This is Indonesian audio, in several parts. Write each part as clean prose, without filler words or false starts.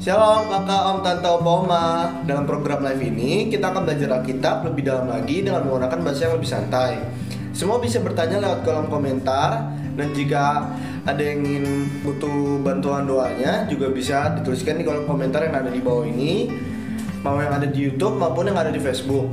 Shalom kakak, om, tante, opa, oma. Dalam program live ini, kita akan belajar Alkitab lebih dalam lagi dengan menggunakan bahasa yang lebih santai. Semua bisa bertanya lewat kolom komentar. Dan jika ada yang ingin butuh bantuan doanya, juga bisa dituliskan di kolom komentar yang ada di bawah ini, mau yang ada di YouTube maupun yang ada di Facebook.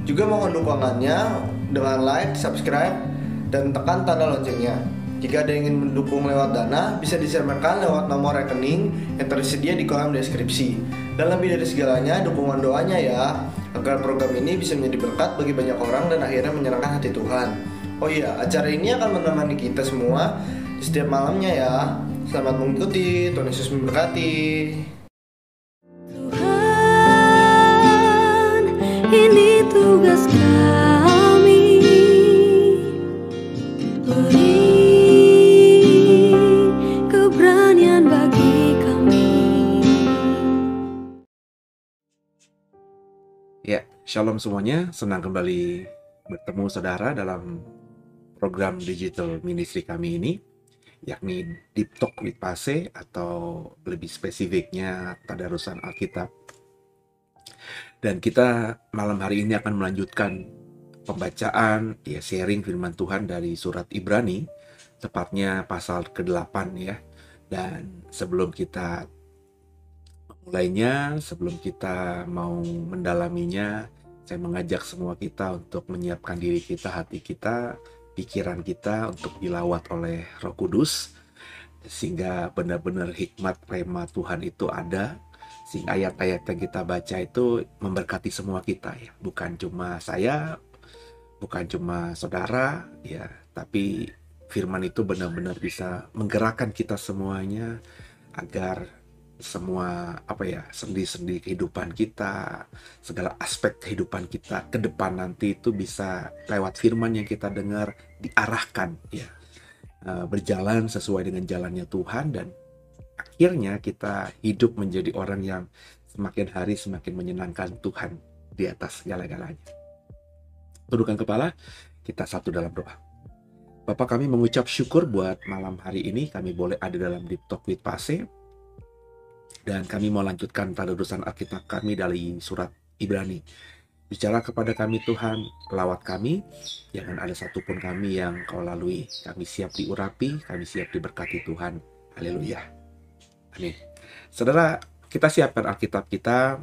Juga mohon dukungannya dengan like, subscribe, dan tekan tanda loncengnya. Jika ada yang ingin mendukung lewat dana, bisa diserahkan lewat nomor rekening yang tersedia di kolom deskripsi. Dan lebih dari segalanya, dukungan doanya ya, agar program ini bisa menjadi berkat bagi banyak orang dan akhirnya menyenangkan hati Tuhan. Oh iya, acara ini akan menemani kita semua di setiap malamnya ya. Selamat mengikuti, Tuhan Yesus memberkati. Tuhan, ini tugas kami. Ya, shalom semuanya. Senang kembali bertemu saudara dalam program digital ministry kami ini, yakni Deep Talk with Pase, atau lebih spesifiknya Tadarusan Alkitab. Dan kita malam hari ini akan melanjutkan pembacaan, sharing firman Tuhan dari surat Ibrani, tepatnya pasal ke-8 ya. Dan sebelum kita mulainya, sebelum kita mau mendalaminya, saya mengajak semua kita untuk menyiapkan diri kita, hati kita, pikiran kita untuk dilawat oleh Roh Kudus, sehingga benar-benar hikmat rema Tuhan itu ada, sehingga ayat-ayat yang kita baca itu memberkati semua kita ya, bukan cuma saya, bukan cuma saudara ya, tapi firman itu benar-benar bisa menggerakkan kita semuanya agar semua sendi-sendi kehidupan kita, segala aspek kehidupan kita ke depan nanti itu bisa lewat firman yang kita dengar diarahkan ya, berjalan sesuai dengan jalannya Tuhan, dan akhirnya kita hidup menjadi orang yang semakin hari semakin menyenangkan Tuhan di atas segala-galanya. Tundukkan kepala, kita satu dalam doa. Bapak, kami mengucap syukur buat malam hari ini kami boleh ada dalam Deep Talk with Pase. Dan kami mau lanjutkan tadarusan Alkitab kami dari surat Ibrani. Bicara kepada kami Tuhan, lawat kami, jangan ada satupun kami yang Kau lalui. Kami siap diurapi, kami siap diberkati Tuhan. Haleluya. Amin. Saudara, kita siapkan Alkitab kita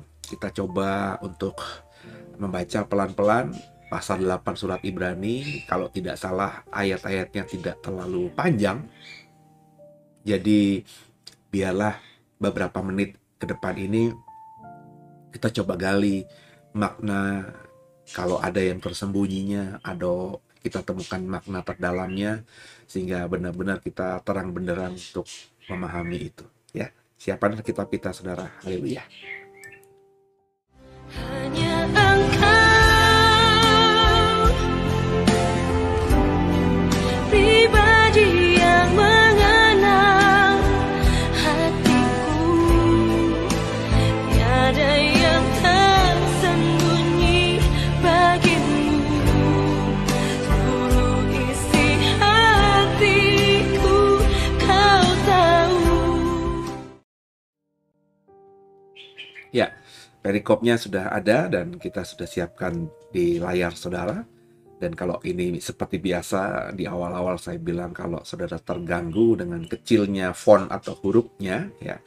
coba untuk membaca pelan-pelan pasal 8 surat Ibrani. Kalau tidak salah ayat-ayatnya tidak terlalu panjang. Jadi biarlah beberapa menit ke depan ini kita coba gali makna, kalau ada yang tersembunyinya, ada kita temukan makna terdalamnya, sehingga benar-benar kita terang benderang untuk memahami itu. Ya, siapkan kitab kita, saudara. Haleluya. Hanya Engkau pribadi yang mengenal hatiku, tiada yang tersembunyi bagimu, seluruh isi hatiku Kau tahu. Ya, perikopnya sudah ada dan kita sudah siapkan di layar saudara. Dan kalau ini seperti biasa di awal-awal saya bilang, kalau saudara terganggu dengan kecilnya font atau hurufnya, ya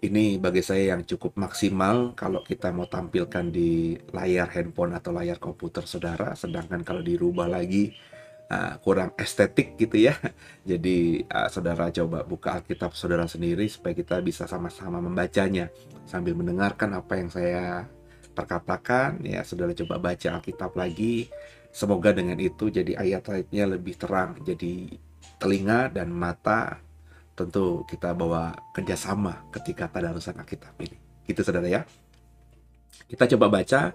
ini bagi saya yang cukup maksimal kalau kita mau tampilkan di layar handphone atau layar komputer saudara. Sedangkan kalau dirubah lagi kurang estetik gitu ya. Jadi saudara coba buka Alkitab saudara sendiri supaya kita bisa sama-sama membacanya sambil mendengarkan apa yang saya perkatakan. Ya, saudara coba baca Alkitab lagi. Semoga dengan itu jadi ayat-ayatnya lebih terang. Jadi telinga dan mata tentu kita bawa kerjasama ketika tadarusan Alkitab ini. Gitu saudara ya. Kita coba baca.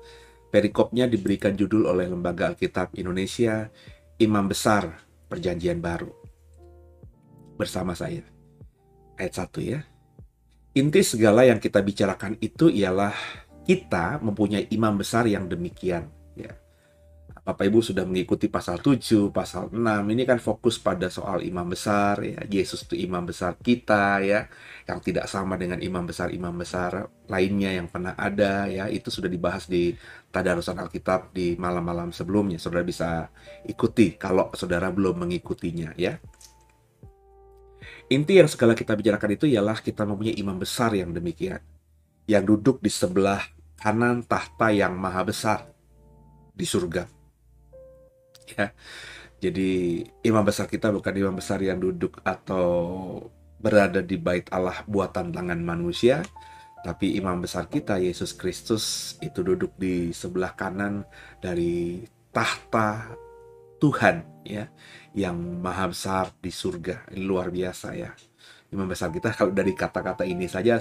Perikopnya diberikan judul oleh Lembaga Alkitab Indonesia, Imam Besar Perjanjian Baru. Bersama saya. Ayat 1 ya. Inti segala yang kita bicarakan itu ialah kita mempunyai imam besar yang demikian. Ya. Bapak Ibu sudah mengikuti pasal 7, pasal 6. Ini kan fokus pada soal imam besar. Ya. Yesus itu imam besar kita, ya, yang tidak sama dengan imam besar lainnya yang pernah ada. Ya. Itu sudah dibahas di tadarusan Alkitab di malam-malam sebelumnya. Saudara bisa ikuti kalau saudara belum mengikutinya. Ya. Inti yang segala kita bicarakan itu ialah kita mempunyai imam besar yang demikian, yang duduk di sebelah kanan tahta yang maha besar di surga. Ya, jadi imam besar kita bukan imam besar yang duduk atau berada di bait Allah buatan tangan manusia, tapi imam besar kita Yesus Kristus itu duduk di sebelah kanan dari tahta Tuhan, ya, yang maha besar di surga. Ini luar biasa ya. Imam besar kita, kalau dari kata-kata ini saja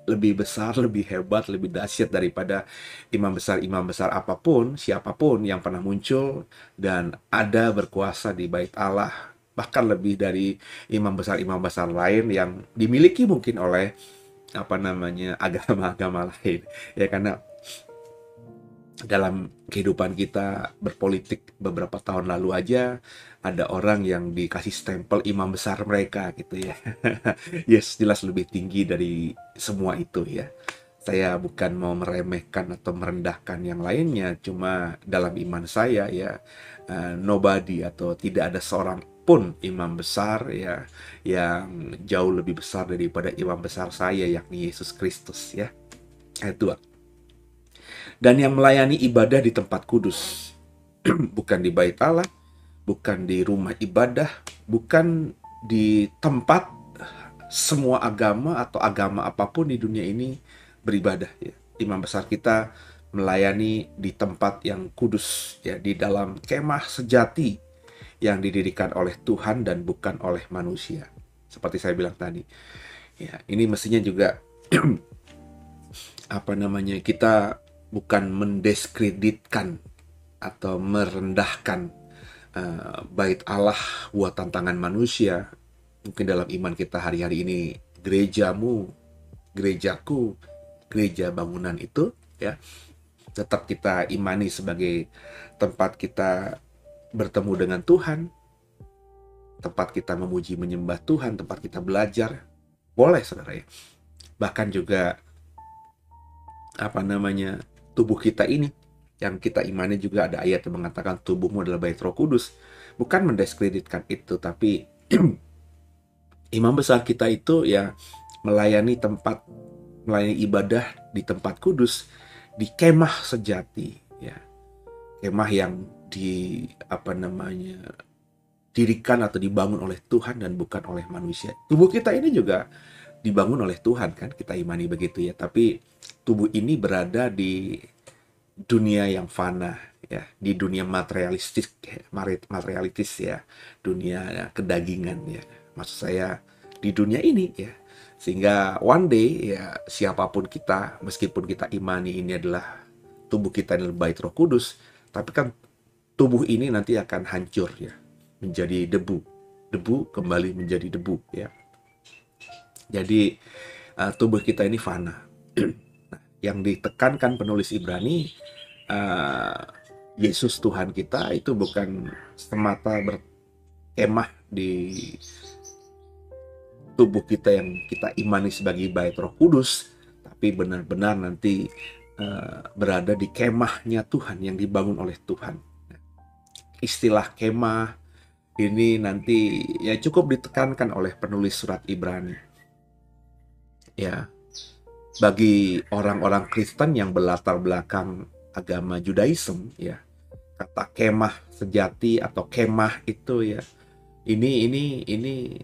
lebih besar, lebih hebat, lebih dahsyat daripada imam besar apapun, siapapun yang pernah muncul dan ada berkuasa di bait Allah. Bahkan lebih dari imam besar lain yang dimiliki mungkin oleh agama-agama lain. Ya, karena dalam kehidupan kita berpolitik beberapa tahun lalu aja ada orang yang dikasih stempel imam besar mereka gitu ya. Yes, jelas lebih tinggi dari semua itu ya. Saya bukan mau meremehkan atau merendahkan yang lainnya, cuma dalam iman saya ya, nobody atau tidak ada seorang pun imam besar ya yang jauh lebih besar daripada imam besar saya, yakni Yesus Kristus ya. Ayat 2. Dan yang melayani ibadah di tempat kudus, bukan di bait Allah, bukan di rumah ibadah, bukan di tempat semua agama atau agama apapun di dunia ini beribadah. Ya. Imam besar kita melayani di tempat yang kudus, ya, di dalam kemah sejati yang didirikan oleh Tuhan dan bukan oleh manusia. Seperti saya bilang tadi, ya, ini mestinya juga kita bukan mendiskreditkan atau merendahkan bait Allah buatan tangan manusia. Mungkin dalam iman kita hari-hari ini gerejamu, gerejaku, gereja bangunan itu ya tetap kita imani sebagai tempat kita bertemu dengan Tuhan, tempat kita memuji menyembah Tuhan, tempat kita belajar, boleh saudara ya. Bahkan juga tubuh kita ini yang kita imani juga ada ayat yang mengatakan tubuhmu adalah bait Roh Kudus. Bukan mendiskreditkan itu, tapi imam besar kita itu ya melayani ibadah di tempat kudus, di kemah sejati ya. Kemah yang dirikan atau dibangun oleh Tuhan dan bukan oleh manusia. Tubuh kita ini juga dibangun oleh Tuhan kan, kita imani begitu ya. Tapi tubuh ini berada di dunia yang fana ya, di dunia materialistis ya, dunia kedagingan ya. Maksud saya di dunia ini ya. Sehingga one day ya siapapun kita, meskipun kita imani ini adalah tubuh kita adalah bait Roh Kudus, tapi kan tubuh ini nanti akan hancur ya, menjadi debu. Debu kembali menjadi debu ya. Jadi tubuh kita ini fana. Nah, yang ditekankan penulis Ibrani, Yesus Tuhan kita itu bukan semata berkemah di tubuh kita yang kita imani sebagai bait Roh Kudus, tapi benar-benar nanti berada di kemahnya Tuhan yang dibangun oleh Tuhan. Istilah kemah ini nanti ya cukup ditekankan oleh penulis surat Ibrani. Ya, bagi orang-orang Kristen yang berlatar belakang agama Judaism ya, kata kemah sejati atau kemah itu ya, ini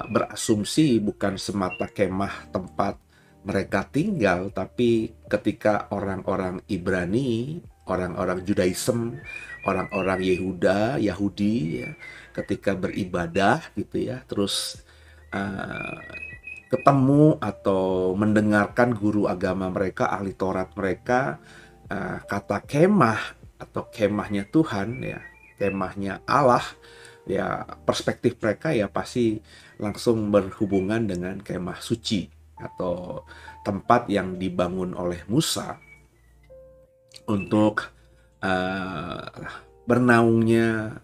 berasumsi bukan semata kemah tempat mereka tinggal, tapi ketika orang-orang Ibrani, orang-orang Judaism, orang-orang Yahudi ya, ketika beribadah gitu ya, terus ketemu atau mendengarkan guru agama mereka, ahli Taurat mereka, kata kemah atau kemahnya Tuhan ya, kemahnya Allah ya, perspektif mereka ya pasti langsung berhubungan dengan kemah suci atau tempat yang dibangun oleh Musa untuk bernaungnya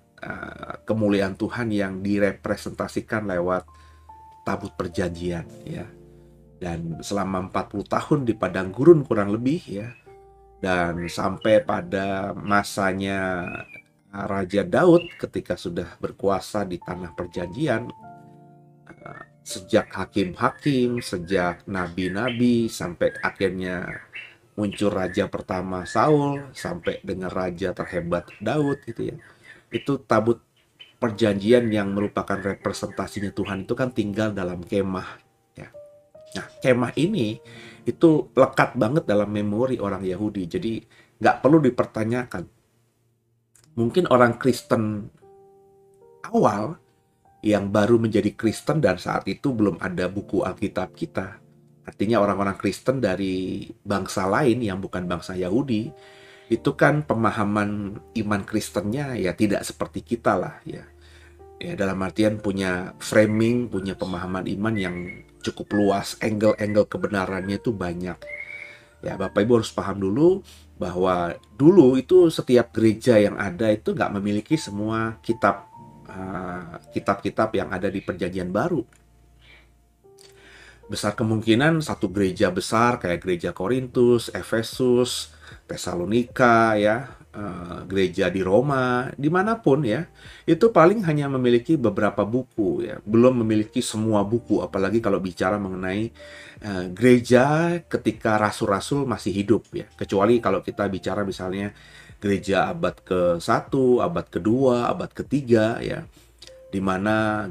kemuliaan Tuhan yang direpresentasikan lewat tabut perjanjian ya. Dan selama 40 tahun di padang gurun kurang lebih ya, dan sampai pada masanya Raja Daud ketika sudah berkuasa di tanah perjanjian, sejak hakim-hakim, sejak nabi-nabi, sampai akhirnya muncul raja pertama Saul, sampai dengan raja terhebat Daud gitu ya. Itu tabut perjanjian yang merupakan representasinya Tuhan itu kan tinggal dalam kemah ya. Nah, kemah ini itu lekat banget dalam memori orang Yahudi, jadi nggak perlu dipertanyakan. Mungkin orang Kristen awal yang baru menjadi Kristen dan saat itu belum ada buku Alkitab kita. Artinya orang-orang Kristen dari bangsa lain yang bukan bangsa Yahudi, itu kan pemahaman iman Kristennya ya tidak seperti kita lah ya. Ya dalam artian punya framing, punya pemahaman iman yang cukup luas, angle-angle kebenarannya itu banyak. Ya Bapak Ibu harus paham dulu bahwa dulu itu setiap gereja yang ada itu nggak memiliki semua kitab-kitab yang ada di Perjanjian Baru. Besar kemungkinan satu gereja besar kayak gereja Korintus, Efesus, Tesalonika ya, gereja di Roma, dimanapun ya, itu paling hanya memiliki beberapa buku ya, belum memiliki semua buku, apalagi kalau bicara mengenai gereja ketika rasul-rasul masih hidup ya, kecuali kalau kita bicara misalnya gereja abad ke-1, abad ke-2, abad ke-3 ya, di mana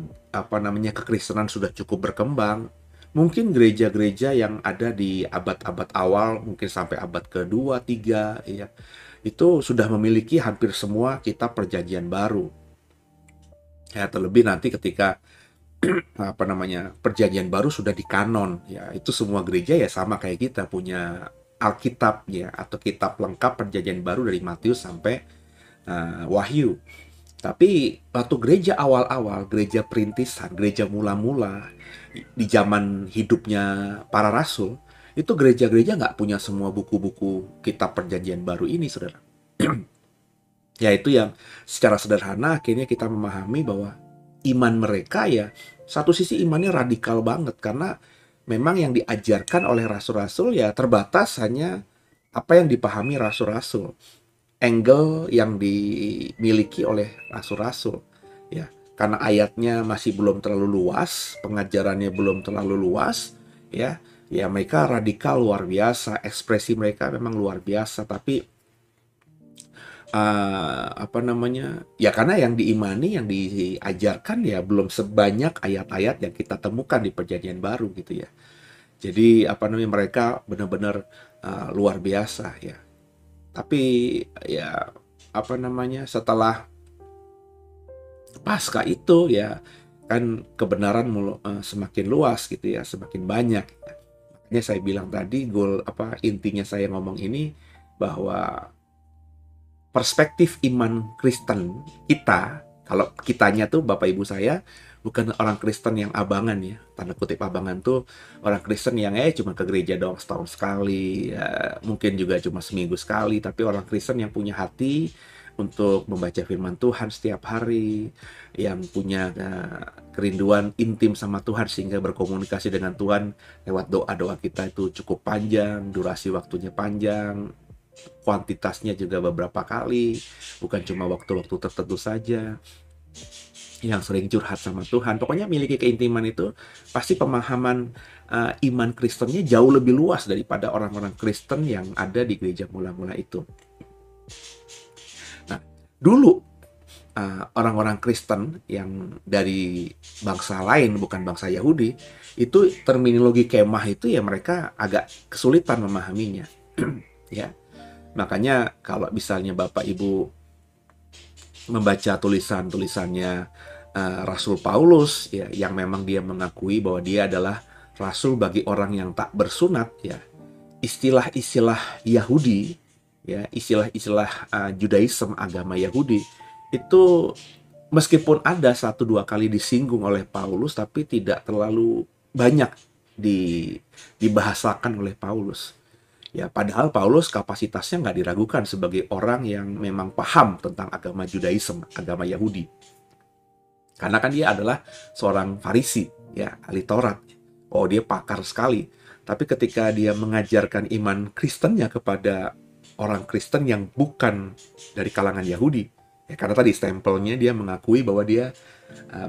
kekristenan sudah cukup berkembang. Mungkin gereja-gereja yang ada di abad-abad awal, mungkin sampai abad ke-2, 3 ya, itu sudah memiliki hampir semua kitab Perjanjian Baru. Ya, terlebih nanti ketika Perjanjian Baru sudah di kanon ya, itu semua gereja ya sama kayak kita punya Alkitab ya, atau kitab lengkap Perjanjian Baru dari Matius sampai Wahyu. Tapi waktu gereja awal-awal, gereja perintisan, gereja mula-mula, di zaman hidupnya para rasul, itu gereja-gereja nggak punya semua buku-buku kitab perjanjian baru ini, saudara. Ya itu yang secara sederhana akhirnya kita memahami bahwa iman mereka ya, satu sisi imannya radikal banget, karena memang yang diajarkan oleh rasul-rasul ya terbatas hanya apa yang dipahami rasul-rasul, angle yang dimiliki oleh rasul-rasul, ya. Karena ayatnya masih belum terlalu luas, pengajarannya belum terlalu luas, ya. Ya mereka radikal luar biasa, ekspresi mereka memang luar biasa, tapi ya karena yang diimani, yang diajarkan ya belum sebanyak ayat-ayat yang kita temukan di perjanjian baru gitu ya. Jadi mereka benar-benar luar biasa ya. Tapi ya setelah pasca itu ya kan kebenaran semakin luas gitu ya, semakin banyak. Makanya saya bilang tadi intinya saya ngomong ini bahwa perspektif iman Kristen kita, kalau kitanya tuh Bapak Ibu saya bukan orang Kristen yang abangan ya, tanda kutip abangan tuh orang Kristen yang cuma ke gereja doang setahun sekali, ya, mungkin juga cuma seminggu sekali, tapi orang Kristen yang punya hati untuk membaca firman Tuhan setiap hari, yang punya kerinduan intim sama Tuhan sehingga berkomunikasi dengan Tuhan lewat doa-doa kita itu cukup panjang, durasi waktunya panjang, kuantitasnya juga beberapa kali, bukan cuma waktu-waktu tertentu saja, yang sering curhat sama Tuhan. Pokoknya miliki keintiman itu, pasti pemahaman iman Kristennya jauh lebih luas daripada orang-orang Kristen yang ada di gereja mula-mula itu. Nah, dulu orang-orang Kristen yang dari bangsa lain, bukan bangsa Yahudi, itu terminologi kemah itu ya mereka agak kesulitan memahaminya. Ya. Makanya kalau misalnya Bapak Ibu membaca tulisan-tulisannya Rasul Paulus ya, yang memang dia mengakui bahwa dia adalah rasul bagi orang yang tak bersunat ya, istilah-istilah Yahudi ya, istilah-istilah Judaism, agama Yahudi itu meskipun ada 1-2 kali disinggung oleh Paulus, tapi tidak terlalu banyak dibahasakan oleh Paulus. Ya, padahal Paulus kapasitasnya nggak diragukan sebagai orang yang memang paham tentang agama Judaism, agama Yahudi. Karena kan dia adalah seorang Farisi, ya, ahli Taurat. Oh, dia pakar sekali. Tapi ketika dia mengajarkan iman Kristennya kepada orang Kristen yang bukan dari kalangan Yahudi, ya, karena tadi stempelnya dia mengakui bahwa dia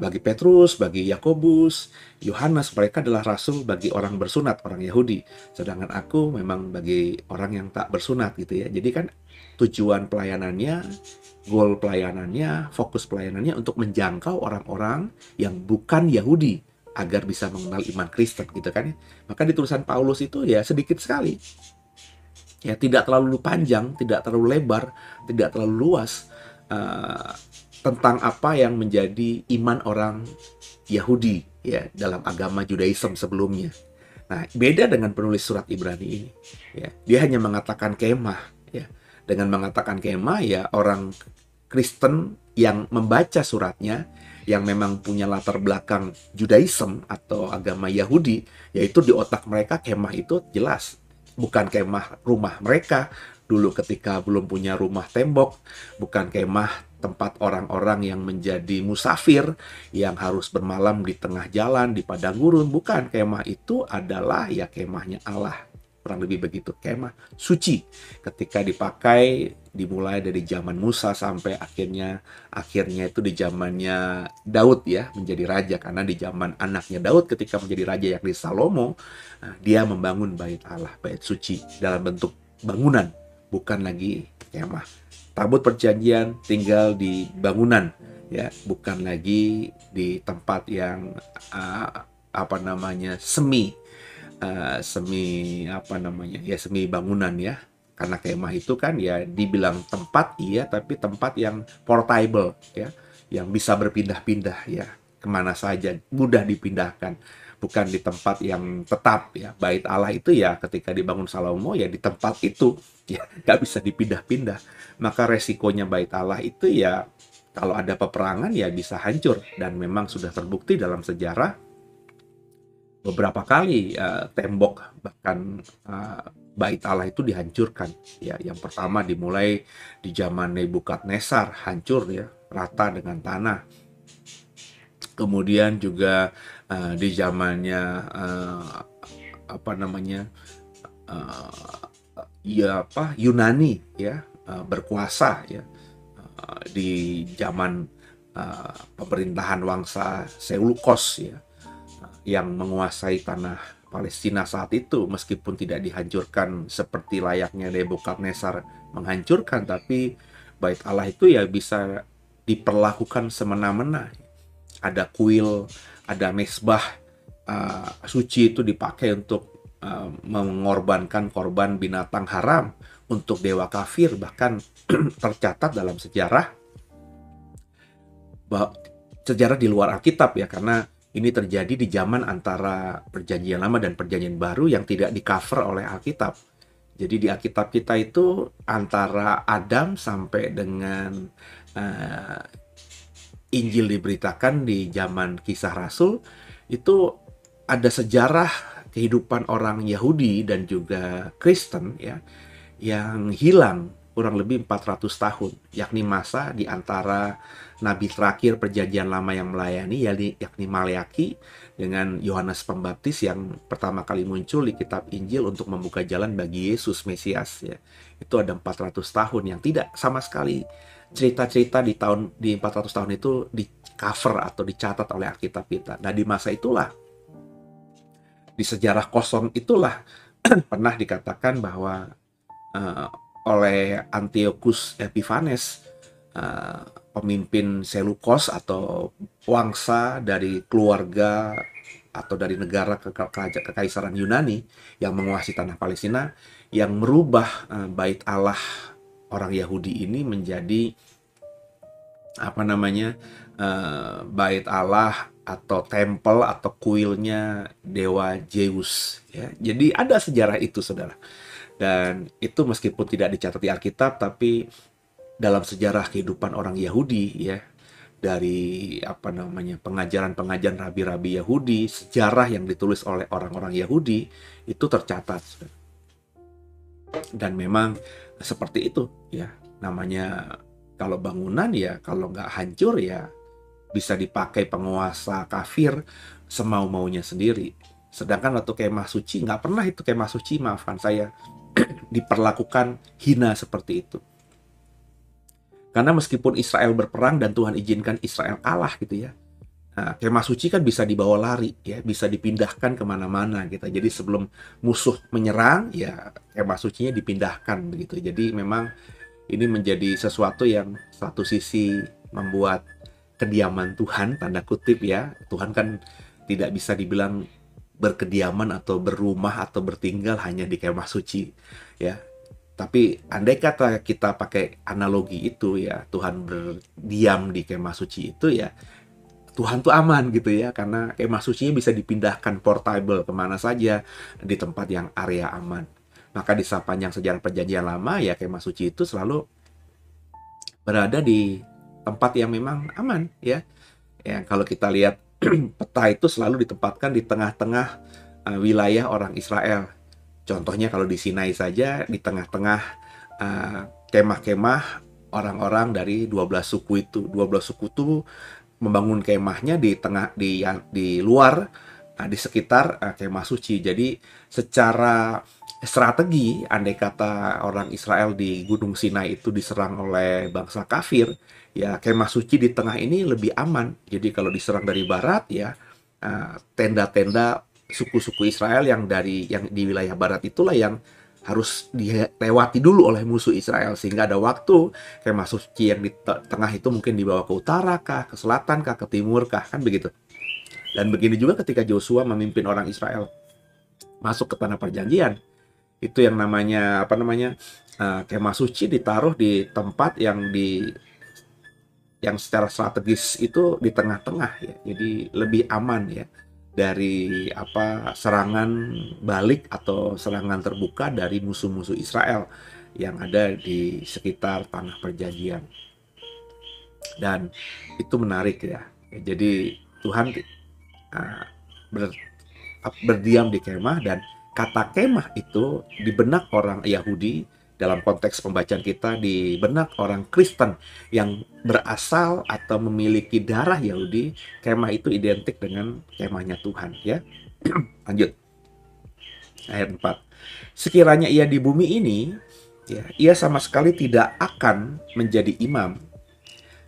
bagi Petrus, bagi Yakobus, Yohanes, mereka adalah rasul bagi orang bersunat, orang Yahudi. Sedangkan aku memang bagi orang yang tak bersunat gitu ya. Jadi kan tujuan pelayanannya, goal pelayanannya, fokus pelayanannya untuk menjangkau orang-orang yang bukan Yahudi agar bisa mengenal iman Kristen gitu kan ya. Maka di tulisan Paulus itu ya sedikit sekali. Ya tidak terlalu panjang, tidak terlalu lebar, tidak terlalu luas tentang apa yang menjadi iman orang Yahudi ya dalam agama Judaism sebelumnya. Nah, beda dengan penulis surat Ibrani ini. Ya, dia hanya mengatakan kemah. Ya, dengan mengatakan kemah ya orang Kristen yang membaca suratnya, yang memang punya latar belakang Judaism atau agama Yahudi, yaitu di otak mereka kemah itu jelas bukan kemah rumah mereka dulu ketika belum punya rumah tembok, bukan kemah tempat orang-orang yang menjadi musafir yang harus bermalam di tengah jalan di padang gurun. Bukan, kemah itu adalah ya kemahnya Allah, kurang lebih begitu. Kemah suci ketika dipakai dimulai dari zaman Musa sampai akhirnya itu di zamannya Daud ya menjadi raja, karena di zaman anaknya Daud ketika menjadi raja yakni Salomo, dia membangun bait Allah, bait suci dalam bentuk bangunan, bukan lagi kemah. Tabut perjanjian tinggal di bangunan ya, bukan lagi di tempat yang semi bangunan ya. Karena kemah itu kan ya dibilang tempat iya, tapi tempat yang portable ya, yang bisa berpindah-pindah ya kemana saja, mudah dipindahkan, bukan di tempat yang tetap ya. Bait Allah itu ya ketika dibangun Salomo ya di tempat itu ya, nggak bisa dipindah-pindah. Maka resikonya bait Allah itu ya kalau ada peperangan ya bisa hancur, dan memang sudah terbukti dalam sejarah beberapa kali tembok bahkan bait Allah itu dihancurkan ya. Yang pertama dimulai di zaman Nebukadnezar, hancur ya, rata dengan tanah. Kemudian juga di zamannya Yunani ya, berkuasa ya, di zaman pemerintahan Wangsa Seleukos ya, yang menguasai tanah Palestina saat itu. Meskipun tidak dihancurkan seperti layaknya Nebukadnezar menghancurkan, tapi bait Allah itu ya bisa diperlakukan semena-mena. Ada kuil, ada mesbah suci itu dipakai untuk mengorbankan korban binatang haram untuk dewa kafir. Bahkan tercatat dalam sejarah di luar Alkitab ya, karena ini terjadi di zaman antara Perjanjian Lama dan Perjanjian Baru yang tidak di-cover oleh Alkitab. Jadi di Alkitab kita itu antara Adam sampai dengan Injil diberitakan di zaman Kisah Rasul, itu ada sejarah kehidupan orang Yahudi dan juga Kristen ya, yang hilang kurang lebih 400 tahun, yakni masa di antara nabi terakhir Perjanjian Lama yang melayani, yakni Maleaki, dengan Yohanes Pembaptis yang pertama kali muncul di kitab Injil untuk membuka jalan bagi Yesus Mesias ya. Itu ada 400 tahun yang tidak sama sekali cerita-cerita di 400 tahun itu di cover atau dicatat oleh Alkitab kita. Nah, di masa itulah, di sejarah kosong itulah pernah dikatakan bahwa oleh Antiochus Epiphanes, pemimpin Seleukos atau wangsa dari keluarga atau dari negara kekaisaran Yunani yang menguasai tanah Palestina, yang merubah bait Allah orang Yahudi ini menjadi bait Allah atau tempel atau kuilnya dewa Zeus ya. Jadi ada sejarah itu, saudara. Dan itu meskipun tidak dicatat di Alkitab, tapi dalam sejarah kehidupan orang Yahudi ya, dari pengajaran-pengajaran rabi-rabi Yahudi, sejarah yang ditulis oleh orang-orang Yahudi itu tercatat. Dan memang seperti itu ya, namanya kalau bangunan ya, kalau nggak hancur ya bisa dipakai penguasa kafir semau-maunya sendiri. Sedangkan waktu kemah suci, nggak pernah itu kemah suci, maafkan saya, diperlakukan hina seperti itu. Karena meskipun Israel berperang dan Tuhan izinkan Israel kalah gitu ya, nah, kemah suci kan bisa dibawa lari ya, bisa dipindahkan kemana-mana gitu. Jadi sebelum musuh menyerang ya, kemah sucinya dipindahkan begitu. Jadi memang ini menjadi sesuatu yang satu sisi membuat kediaman Tuhan, tanda kutip ya. Tuhan kan tidak bisa dibilang berkediaman atau berumah atau bertinggal hanya di kemah suci ya. Tapi andai kata kita pakai analogi itu ya, Tuhan berdiam di kemah suci itu ya, Tuhan tuh aman gitu ya, karena kemah sucinya bisa dipindahkan portable kemana saja di tempat yang area aman. Maka di sepanjang sejarah Perjanjian Lama ya, kemah suci itu selalu berada di tempat yang memang aman ya. Ya, kalau kita lihat peta itu selalu ditempatkan di tengah-tengah wilayah orang Israel. Contohnya kalau di Sinai saja, di tengah-tengah kemah-kemah orang-orang dari 12 suku itu. 12 suku itu membangun kemahnya di luar, di sekitar kemah suci. Jadi secara strategi, andai kata orang Israel di Gunung Sinai itu diserang oleh bangsa kafir, ya kemah suci di tengah ini lebih aman. Jadi kalau diserang dari barat ya, tenda-tenda suku-suku Israel yang di wilayah barat itulah yang harus dilewati dulu oleh musuh Israel, sehingga ada waktu kemah suci yang di tengah itu mungkin dibawa ke utara kah, ke selatan kah, ke timur kah, kan begitu. Dan begini juga ketika Joshua memimpin orang Israel masuk ke tanah perjanjian, itu yang namanya kemah suci ditaruh di tempat yang secara strategis itu di tengah-tengah ya. Jadi lebih aman ya dari serangan balik atau serangan terbuka dari musuh-musuh Israel yang ada di sekitar tanah perjanjian. Dan itu menarik ya. Jadi Tuhan uh, ber- berdiam di kemah, dan kata kemah itu di benak orang Yahudi dalam konteks pembacaan kita, di benak orang Kristen yang berasal atau memiliki darah Yahudi, kemah itu identik dengan kemahnya Tuhan ya. Lanjut ayat 4. Sekiranya ia di bumi ini ya, ia sama sekali tidak akan menjadi imam,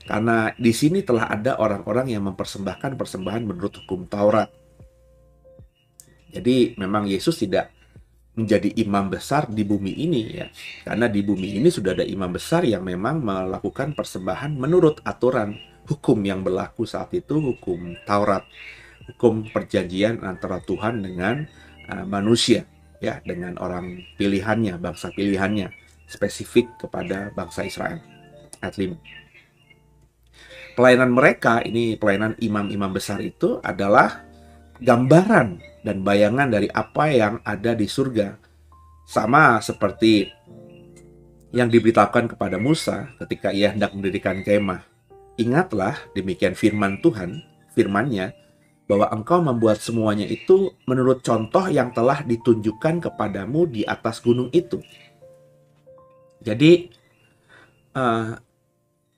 karena di sini telah ada orang-orang yang mempersembahkan persembahan menurut hukum Taurat. Jadi memang Yesus tidak menjadi imam besar di bumi ini ya, karena di bumi ini sudah ada imam besar yang memang melakukan persembahan menurut aturan hukum yang berlaku saat itu, hukum Taurat, hukum perjanjian antara Tuhan dengan manusia ya, dengan orang pilihannya, bangsa pilihannya, spesifik kepada bangsa Israel. Ayat 5. Pelayanan mereka ini, pelayanan imam-imam besar itu adalah gambaran dan bayangan dari apa yang ada di surga. Sama seperti yang diberitakan kepada Musa ketika ia hendak mendirikan kemah. Ingatlah, demikian firman Tuhan, firman-Nya, bahwa engkau membuat semuanya itu menurut contoh yang telah ditunjukkan kepadamu di atas gunung itu. Jadi,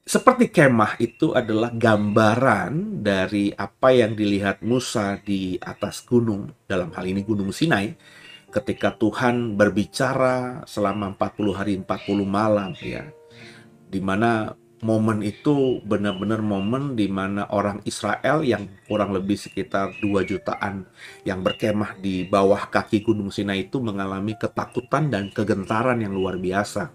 seperti kemah itu adalah gambaran dari apa yang dilihat Musa di atas gunung, dalam hal ini Gunung Sinai, ketika Tuhan berbicara selama 40 hari 40 malam ya. Di mana momen itu benar-benar momen di mana orang Israel yang kurang lebih sekitar 2 jutaan yang berkemah di bawah kaki Gunung Sinai itu mengalami ketakutan dan kegentaran yang luar biasa.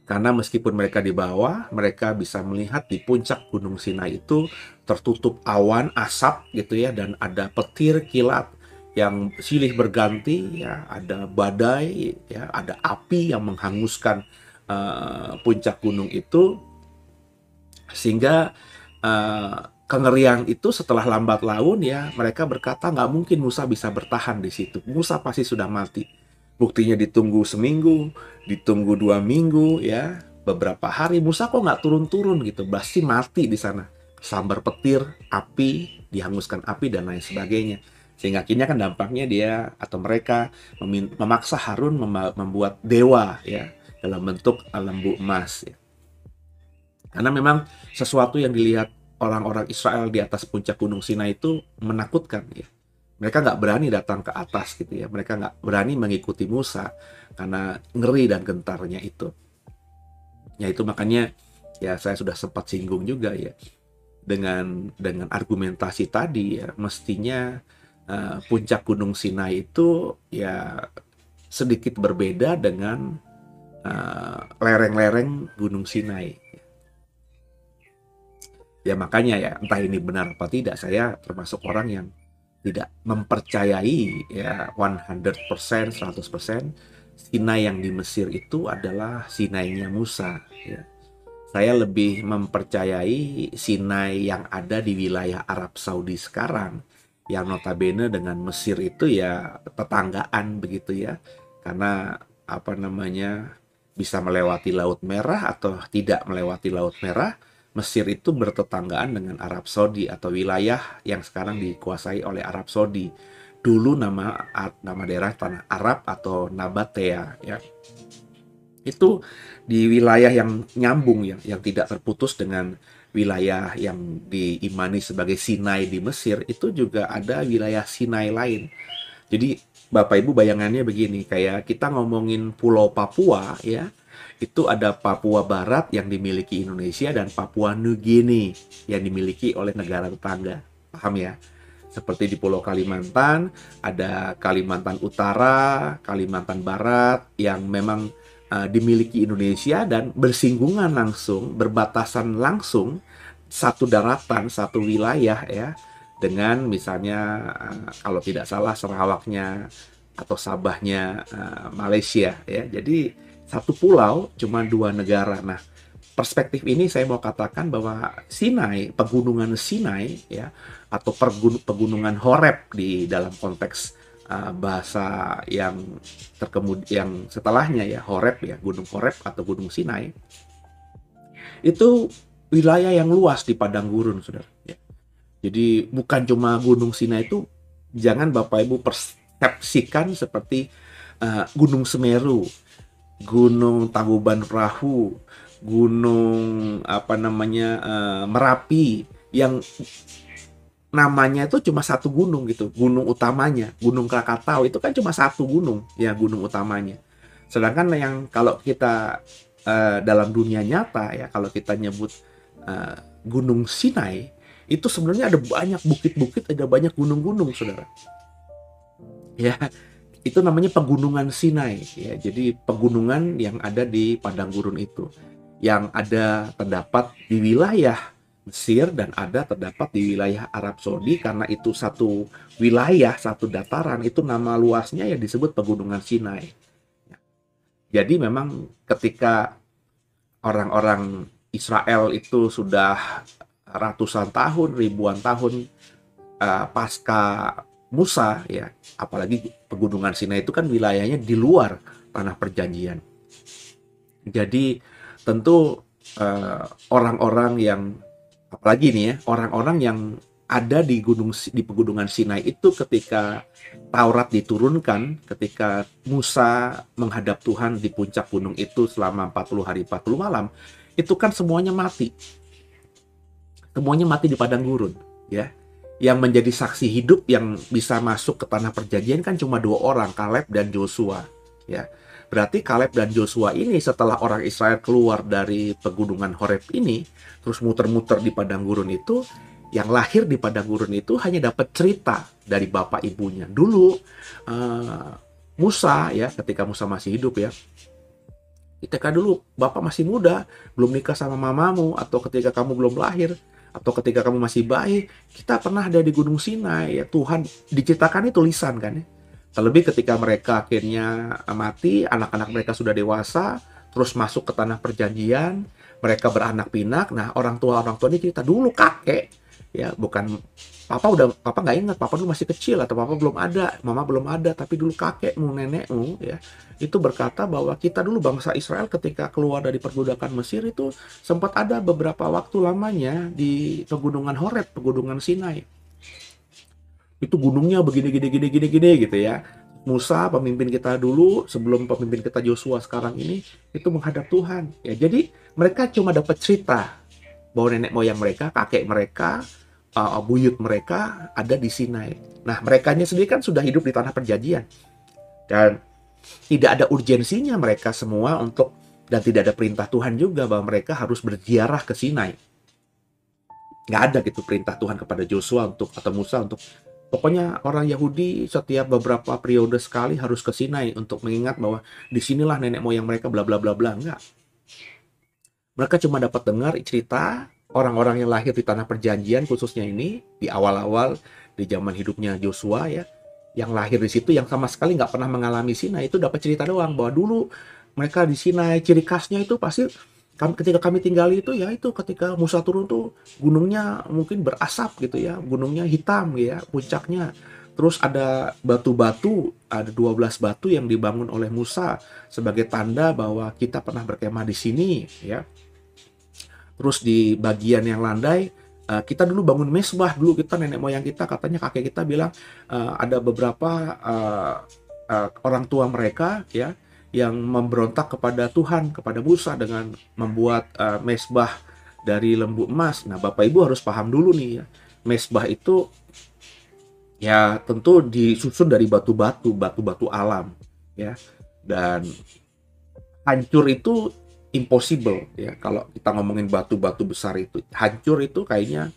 Karena meskipun mereka di bawah, mereka bisa melihat di puncak Gunung Sinai itu tertutup awan, asap gitu ya, dan ada petir kilat yang silih berganti ya, ada badai ya, ada api yang menghanguskan puncak gunung itu, sehingga kengerian itu setelah lambat laun ya, mereka berkata nggak mungkin Musa bisa bertahan di situ, Musa pasti sudah mati. Buktinya ditunggu seminggu, ditunggu 2 minggu ya, beberapa hari, Musa kok nggak turun-turun gitu, pasti mati di sana. Sambar petir, api, dihanguskan api dan lain sebagainya. Sehingga akhirnya kan dampaknya dia atau mereka memaksa Harun membuat dewa ya, dalam bentuk lembu emas ya. Karena memang sesuatu yang dilihat orang-orang Israel di atas puncak Gunung Sinai itu menakutkan ya. Mereka nggak berani datang ke atas gitu ya. Mereka nggak berani mengikuti Musa karena ngeri dan gentarnya itu. Ya itu makanya ya saya sudah sempat singgung juga ya dengan argumentasi tadi ya, mestinya puncak Gunung Sinai itu ya sedikit berbeda dengan lereng-lereng Gunung Sinai. Ya makanya ya, entah ini benar apa tidak, saya termasuk orang yang tidak mempercayai ya 100%, 100% Sinai yang di Mesir itu adalah Sinainya Musa ya. Saya lebih mempercayai Sinai yang ada di wilayah Arab Saudi sekarang, yang notabene dengan Mesir itu ya tetanggaan begitu ya. Karena apa namanya, bisa melewati Laut Merah atau tidak melewati Laut Merah, Mesir itu bertetanggaan dengan Arab Saudi atau wilayah yang sekarang dikuasai oleh Arab Saudi. Dulu nama daerah tanah Arab atau Nabatea ya. Itu di wilayah yang nyambung ya, yang tidak terputus dengan wilayah yang diimani sebagai Sinai di Mesir. Itu juga ada wilayah Sinai lain. Jadi Bapak Ibu bayangannya begini, kayak kita ngomongin Pulau Papua ya. Itu ada Papua Barat yang dimiliki Indonesia dan Papua New Guinea yang dimiliki oleh negara tetangga. Paham ya? Seperti di Pulau Kalimantan, ada Kalimantan Utara, Kalimantan Barat yang memang dimiliki Indonesia dan bersinggungan langsung, berbatasan langsung, satu daratan, satu wilayah ya, dengan misalnya kalau tidak salah Sarawaknya atau Sabahnya Malaysia ya. Jadi satu pulau cuma 2 negara. Nah, perspektif ini saya mau katakan bahwa Sinai, pegunungan Sinai ya, atau pegunungan Horeb di dalam konteks bahasa yang setelahnya ya, Horeb ya, Gunung Horeb atau Gunung Sinai, itu wilayah yang luas di padang gurun, saudara. Ya. Jadi bukan cuma Gunung Sinai itu, jangan Bapak Ibu persepsikan seperti Gunung Semeru, Gunung Tangkuban Perahu, Gunung Merapi, yang namanya itu cuma satu gunung gitu, gunung utamanya. Gunung Krakatau itu kan cuma satu gunung, ya, gunung utamanya. Sedangkan yang kalau kita dalam dunia nyata, ya, kalau kita nyebut Gunung Sinai, itu sebenarnya ada banyak bukit-bukit, ada banyak gunung-gunung, saudara. Ya, itu namanya pegunungan Sinai, ya. Jadi pegunungan yang ada di padang gurun itu, yang ada terdapat di wilayah Mesir dan ada terdapat di wilayah Arab Saudi. Karena itu satu wilayah, satu dataran, itu nama luasnya yang disebut pegunungan Sinai. Jadi memang ketika orang-orang Israel itu sudah ratusan tahun, ribuan tahun pasca Musa, ya, apalagi pegunungan Sinai itu kan wilayahnya di luar tanah perjanjian. Jadi tentu orang-orang yang, apalagi nih ya, orang-orang yang ada di pegunungan Sinai itu ketika Taurat diturunkan, ketika Musa menghadap Tuhan di puncak gunung itu selama 40 hari 40 malam, itu kan semuanya mati. Semuanya mati di padang gurun, ya. Yang menjadi saksi hidup yang bisa masuk ke tanah perjanjian kan cuma 2 orang, Kaleb dan Joshua, ya. Berarti Kaleb dan Joshua ini setelah orang Israel keluar dari pegunungan Horeb ini, terus muter-muter di padang gurun itu, yang lahir di padang gurun itu hanya dapat cerita dari bapak ibunya. Dulu Musa, ya, ketika Musa masih hidup, ya, ketika dulu bapak masih muda, belum nikah sama mamamu, atau ketika kamu belum lahir, atau ketika kamu masih bayi, kita pernah ada di Gunung Sinai, ya. Tuhan diceritakan itu lisan, kan, ya. Terlebih ketika mereka akhirnya mati, anak-anak mereka sudah dewasa, terus masuk ke tanah perjanjian, mereka beranak pinak. Nah, orang tua ini cerita dulu kakek, ya, bukan papa nggak ingat, papa dulu masih kecil, atau papa belum ada, mama belum ada, tapi dulu kakekmu, nenekmu, ya, itu berkata bahwa kita dulu bangsa Israel ketika keluar dari perbudakan Mesir itu sempat ada beberapa waktu lamanya di pegunungan Horeb, pegunungan Sinai. Itu gunungnya begini gitu, ya. Musa, pemimpin kita dulu, sebelum pemimpin kita Joshua sekarang ini, itu menghadap Tuhan, ya. Jadi mereka cuma dapat cerita bahwa nenek moyang mereka, kakek mereka, buyut mereka ada di Sinai. Nah, merekanya sendiri kan sudah hidup di tanah perjanjian, dan tidak ada urgensinya mereka semua untuk, dan tidak ada perintah Tuhan juga bahwa mereka harus berziarah ke Sinai. Nggak ada gitu perintah Tuhan kepada Joshua untuk, atau Musa untuk, pokoknya orang Yahudi setiap beberapa periode sekali harus ke Sinai untuk mengingat bahwa disinilah nenek moyang mereka, bla bla bla bla. Enggak. Mereka cuma dapat dengar cerita orang-orang yang lahir di tanah perjanjian, khususnya ini di awal-awal di zaman hidupnya Joshua, ya, yang lahir di situ, yang sama sekali nggak pernah mengalami Sinai, itu dapat cerita doang bahwa dulu mereka di Sinai, ciri khasnya itu pasti ketika kami tinggal itu, ya, itu ketika Musa turun tuh gunungnya mungkin berasap gitu, ya, gunungnya hitam, ya, puncaknya. Terus ada batu-batu, ada 12 batu yang dibangun oleh Musa sebagai tanda bahwa kita pernah berkemah di sini, ya. Terus di bagian yang landai, kita dulu bangun mesbah, dulu kita, nenek moyang kita, katanya kakek kita bilang ada beberapa orang tua mereka, ya, yang memberontak kepada Tuhan, kepada Musa dengan membuat mesbah dari lembu emas. Nah, Bapak Ibu harus paham dulu nih, ya, mesbah itu, ya, tentu disusun dari batu-batu alam, ya, dan hancur itu impossible, ya. Kalau kita ngomongin batu-batu besar itu hancur, itu kayaknya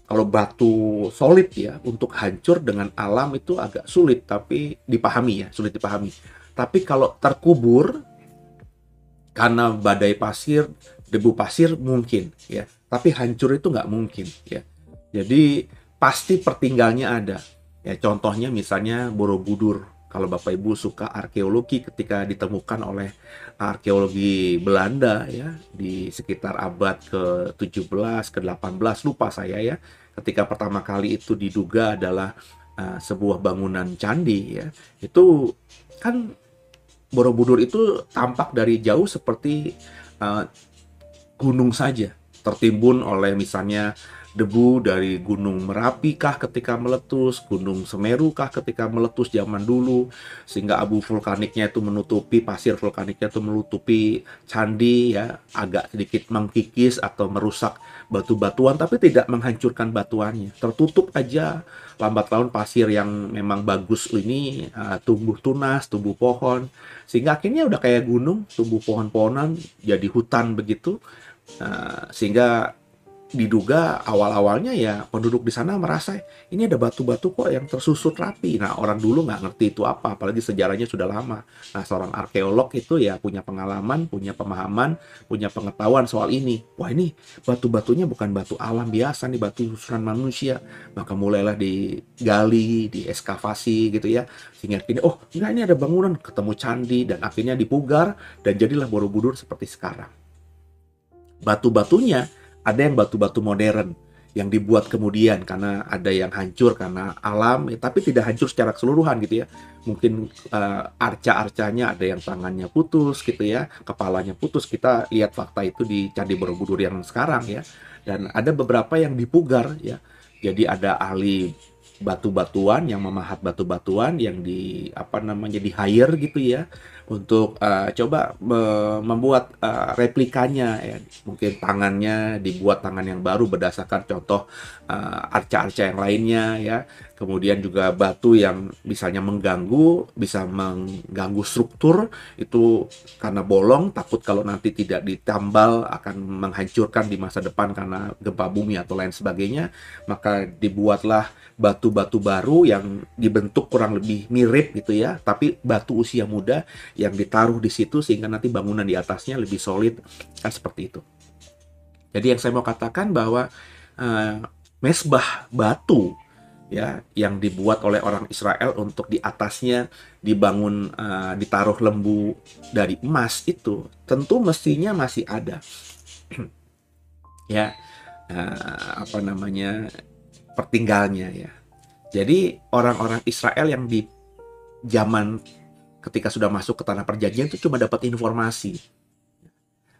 kalau batu solid, ya, untuk hancur dengan alam itu agak sulit, tapi dipahami, ya, sulit dipahami. Tapi kalau terkubur karena badai pasir, debu pasir mungkin, ya, tapi hancur itu nggak mungkin, ya. Jadi pasti pertinggalnya ada, ya. Contohnya misalnya Borobudur. Kalau Bapak Ibu suka arkeologi, ketika ditemukan oleh arkeologi Belanda, ya, di sekitar abad ke-17, ke-18, lupa saya, ya, ketika pertama kali itu diduga adalah sebuah bangunan candi, ya, itu kan Borobudur itu tampak dari jauh seperti gunung saja, tertimbun oleh misalnya debu dari Gunung Merapi kah ketika meletus, Gunung Semeru kah ketika meletus zaman dulu, sehingga abu vulkaniknya itu menutupi, pasir vulkaniknya itu menutupi candi ya, agak sedikit mengkikis atau merusak batu-batuan, tapi tidak menghancurkan batuannya, tertutup aja. Lambat laun pasir yang memang bagus ini tumbuh tunas, tumbuh pohon, sehingga akhirnya udah kayak gunung, tumbuh pohon-pohonan, jadi hutan begitu. Sehingga diduga awal-awalnya ya penduduk di sana merasa ini ada batu-batu kok yang tersusut rapi. Nah, orang dulu nggak ngerti itu apa, apalagi sejarahnya sudah lama. Nah, seorang arkeolog itu ya punya pengalaman, punya pemahaman, punya pengetahuan soal ini. Wah, ini batu-batunya bukan batu alam biasa nih, batu susunan manusia. Maka mulailah digali, dieskavasi gitu ya. Sehingga akhirnya, oh enggak, ini ada bangunan, ketemu candi, dan akhirnya dipugar, dan jadilah Borobudur seperti sekarang. Batu-batunya ada yang batu-batu modern yang dibuat kemudian karena ada yang hancur karena alam, tapi tidak hancur secara keseluruhan gitu ya. Mungkin arca-arcanya ada yang tangannya putus gitu ya, kepalanya putus. Kita lihat fakta itu di Candi Borobudur yang sekarang ya. Dan ada beberapa yang dipugar ya. Jadi ada ahli batu-batuan yang memahat batu-batuan yang di hire gitu ya, untuk coba membuat replikanya ya. Mungkin tangannya dibuat tangan yang baru berdasarkan contoh arca-arca yang lainnya ya. Kemudian juga batu yang misalnya bisa mengganggu struktur itu karena bolong, takut kalau nanti tidak ditambal akan menghancurkan di masa depan karena gempa bumi atau lain sebagainya. Maka dibuatlah batu-batu baru yang dibentuk kurang lebih mirip gitu ya, tapi batu usia muda yang ditaruh di situ sehingga nanti bangunan di atasnya lebih solid, kan seperti itu. Jadi yang saya mau katakan bahwa mesbah batu ya yang dibuat oleh orang Israel untuk di atasnya dibangun ditaruh lembu dari emas itu tentu mestinya masih ada ya, pertinggalnya ya. Jadi orang-orang Israel yang di zaman ketika sudah masuk ke tanah perjanjian itu cuma dapat informasi.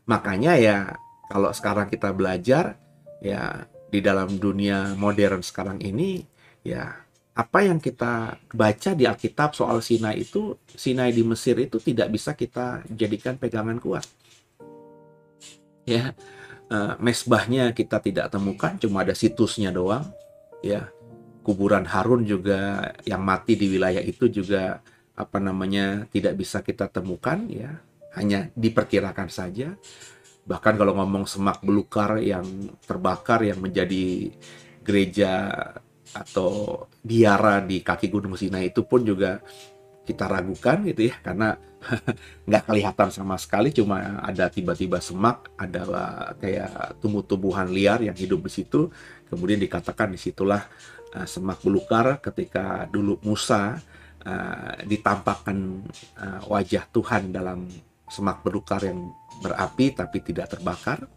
Makanya ya kalau sekarang kita belajar ya di dalam dunia modern sekarang ini ya, apa yang kita baca di Alkitab soal Sinai itu, Sinai di Mesir itu tidak bisa kita jadikan pegangan kuat. Ya, mesbahnya kita tidak temukan, cuma ada situsnya doang. Ya, kuburan Harun juga yang mati di wilayah itu juga tidak bisa kita temukan ya, hanya diperkirakan saja. Bahkan kalau ngomong semak belukar yang terbakar yang menjadi gereja atau biara di kaki Gunung Sinai itu pun juga kita ragukan gitu ya, karena nggak kelihatan sama sekali, cuma ada tiba-tiba semak, ada kayak tumbuh-tumbuhan liar yang hidup di situ. Kemudian dikatakan disitulah semak belukar ketika dulu Musa ditampakkan wajah Tuhan dalam semak belukar yang berapi tapi tidak terbakar.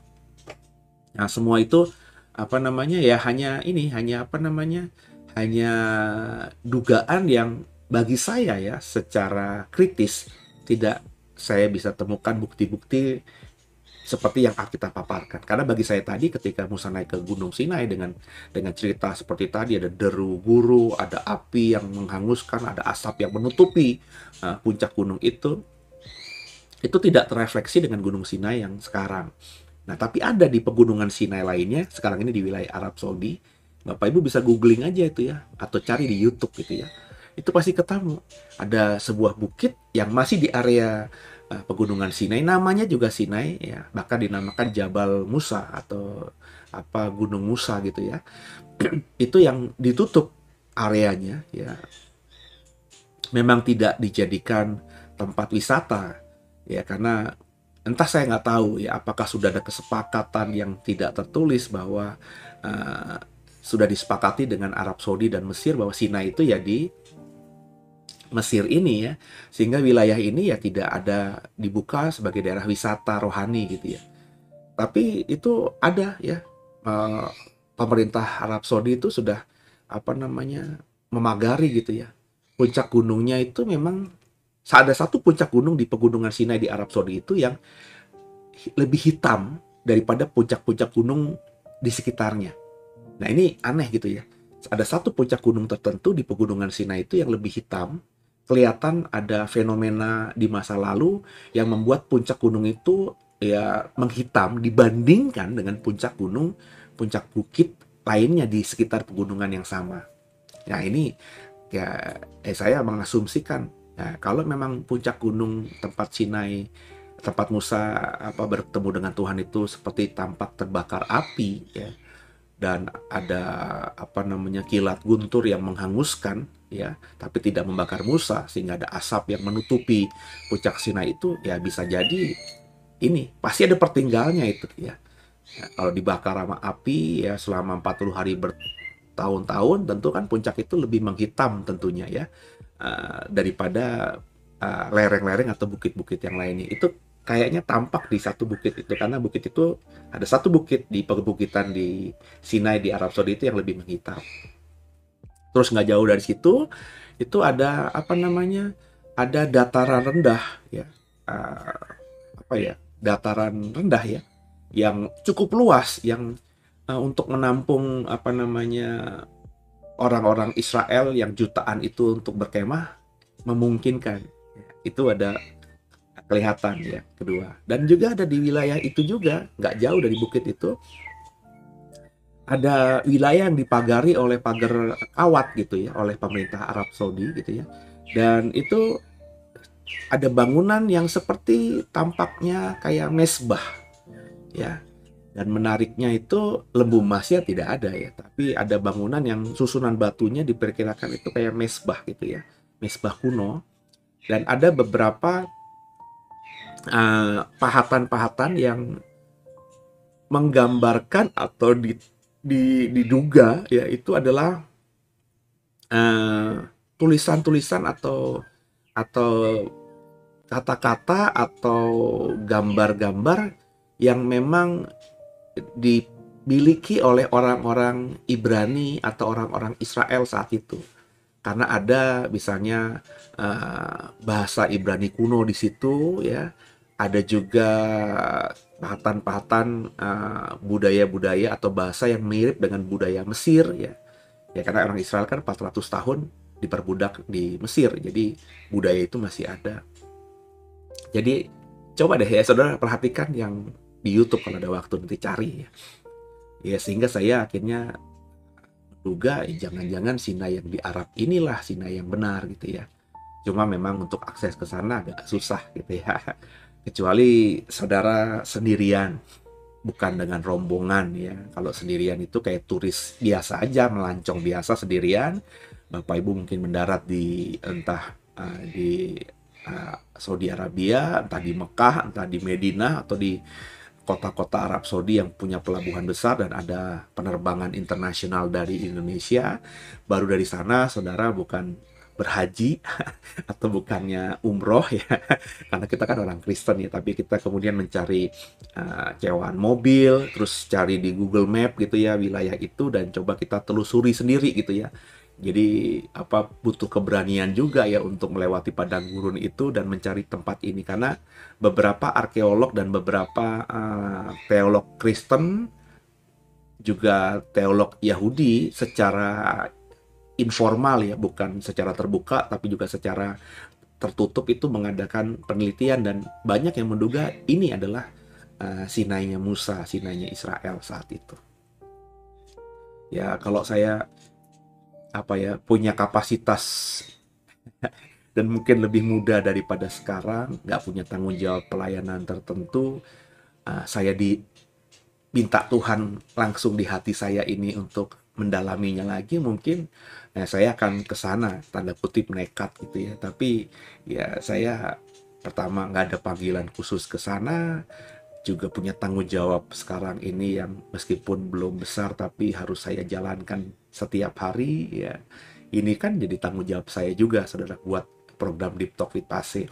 Nah, semua itu hanya dugaan yang bagi saya ya secara kritis tidak saya bisa temukan bukti-bukti seperti yang Alkitab paparkan. Karena bagi saya tadi ketika Musa naik ke Gunung Sinai dengan cerita seperti tadi, ada deru guru, ada api yang menghanguskan, ada asap yang menutupi puncak gunung itu tidak terefleksi dengan Gunung Sinai yang sekarang. Nah, tapi ada di pegunungan Sinai lainnya, sekarang ini di wilayah Arab Saudi. Bapak Ibu bisa googling aja itu ya, atau cari di YouTube gitu ya. Itu pasti ketemu. Ada sebuah bukit yang masih di area pegunungan Sinai, namanya juga Sinai ya, bahkan dinamakan Jabal Musa atau Gunung Musa gitu ya. Itu yang ditutup areanya ya. Memang tidak dijadikan tempat wisata ya, karena entah saya nggak tahu ya apakah sudah ada kesepakatan yang tidak tertulis bahwa sudah disepakati dengan Arab Saudi dan Mesir bahwa Sinai itu ya di Mesir ini ya, sehingga wilayah ini ya tidak ada dibuka sebagai daerah wisata rohani gitu ya. Tapi itu ada ya, pemerintah Arab Saudi itu sudah memagari gitu ya. Puncak gunungnya itu memang ada satu puncak gunung di pegunungan Sinai di Arab Saudi itu yang lebih hitam daripada puncak-puncak gunung di sekitarnya. Nah ini aneh gitu ya. Ada satu puncak gunung tertentu di pegunungan Sinai itu yang lebih hitam. Kelihatan ada fenomena di masa lalu yang membuat puncak gunung itu ya menghitam dibandingkan dengan puncak gunung, puncak bukit lainnya di sekitar pegunungan yang sama. Nah ini ya saya mengasumsikan ya, kalau memang puncak gunung tempat Sinai, tempat Musa bertemu dengan Tuhan itu seperti tampak terbakar api ya, dan ada kilat guntur yang menghanguskan ya, tapi tidak membakar Musa sehingga ada asap yang menutupi puncak Sinai itu, ya bisa jadi ini pasti ada pertinggalnya itu ya. Ya, kalau dibakar sama api ya selama 40 hari bertahun-tahun, tentu kan puncak itu lebih menghitam tentunya ya, daripada lereng-lereng atau bukit-bukit yang lainnya. Itu kayaknya tampak di satu bukit itu, karena bukit itu ada satu bukit di perbukitan di Sinai di Arab Saudi itu yang lebih menghitam. Terus nggak jauh dari situ itu ada ada dataran rendah ya, dataran rendah ya yang cukup luas yang untuk menampung orang-orang Israel yang jutaan itu untuk berkemah memungkinkan. Itu ada kelihatan ya kedua. Dan juga ada di wilayah itu juga, nggak jauh dari bukit itu, ada wilayah yang dipagari oleh pagar kawat gitu ya, oleh pemerintah Arab Saudi gitu ya. Dan itu ada bangunan yang seperti tampaknya kayak mesbah ya. Dan menariknya itu lembu emasnya tidak ada ya, tapi ada bangunan yang susunan batunya diperkirakan itu kayak mesbah gitu ya, mesbah kuno. Dan ada beberapa pahatan-pahatan yang menggambarkan atau diduga ya itu adalah tulisan-tulisan atau kata-kata atau gambar-gambar yang memang dimiliki oleh orang-orang Ibrani atau orang-orang Israel saat itu. Karena ada misalnya bahasa Ibrani kuno di situ ya. Ada juga pahatan-pahatan budaya-budaya atau bahasa yang mirip dengan budaya Mesir ya. Ya karena orang Israel kan 400 tahun diperbudak di Mesir. Jadi budaya itu masih ada. Jadi coba deh ya saudara perhatikan yang di YouTube kalau ada waktu nanti cari ya. Ya sehingga saya akhirnya menduga jangan-jangan Sinai yang di Arab inilah Sinai yang benar gitu ya. Cuma memang untuk akses ke sana agak susah gitu ya. Kecuali saudara sendirian, bukan dengan rombongan ya. Kalau sendirian itu kayak turis biasa aja, melancong biasa sendirian. Bapak Ibu mungkin mendarat di entah di Saudi Arabia, entah di Mekah, entah di Madinah atau di kota-kota Arab Saudi yang punya pelabuhan besar dan ada penerbangan internasional dari Indonesia. Baru dari sana saudara bukan berhaji atau bukannya umroh ya, karena kita kan orang Kristen ya, tapi kita kemudian mencari sewaan mobil, terus cari di Google Map gitu ya wilayah itu dan coba kita telusuri sendiri gitu ya. Jadi butuh keberanian juga ya untuk melewati padang gurun itu dan mencari tempat ini, karena beberapa arkeolog dan beberapa teolog Kristen juga teolog Yahudi secara informal ya, bukan secara terbuka tapi juga secara tertutup itu mengadakan penelitian dan banyak yang menduga ini adalah Sinainya Musa, Sinainya Israel saat itu. Ya kalau saya punya kapasitas dan mungkin lebih muda daripada sekarang, nggak punya tanggung jawab pelayanan tertentu, saya diminta Tuhan langsung di hati saya ini untuk mendalaminya lagi, mungkin saya akan ke sana, tanda kutip nekat gitu ya. Tapi ya saya pertama nggak ada panggilan khusus ke sana, juga punya tanggung jawab sekarang ini yang meskipun belum besar tapi harus saya jalankan setiap hari ya. Ini kan jadi tanggung jawab saya juga saudara buat program Deep Talk with Pase.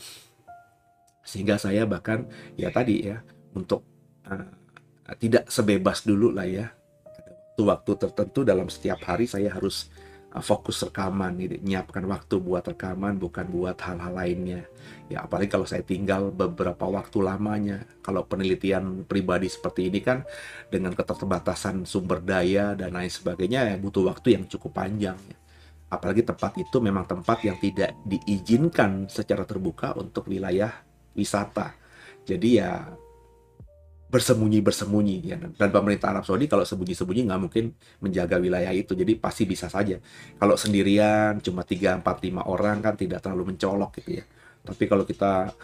Sehingga saya bahkan ya tadi ya untuk tidak sebebas dulu lah ya. Waktu tertentu dalam setiap hari saya harus fokus rekaman, gitu. Nyiapkan waktu buat rekaman, bukan buat hal-hal lainnya. Ya, apalagi kalau saya tinggal beberapa waktu lamanya. Kalau penelitian pribadi seperti ini kan, dengan keterbatasan sumber daya dan lain sebagainya, ya butuh waktu yang cukup panjang. Apalagi tempat itu memang tempat yang tidak diizinkan secara terbuka untuk wilayah wisata. Jadi ya bersembunyi-bersembunyi ya. Dan pemerintah Arab Saudi kalau sembunyi-sembunyi nggak mungkin menjaga wilayah itu, jadi pasti bisa saja. Kalau sendirian cuma 3, 4, 5 orang kan tidak terlalu mencolok gitu ya. Tapi kalau kita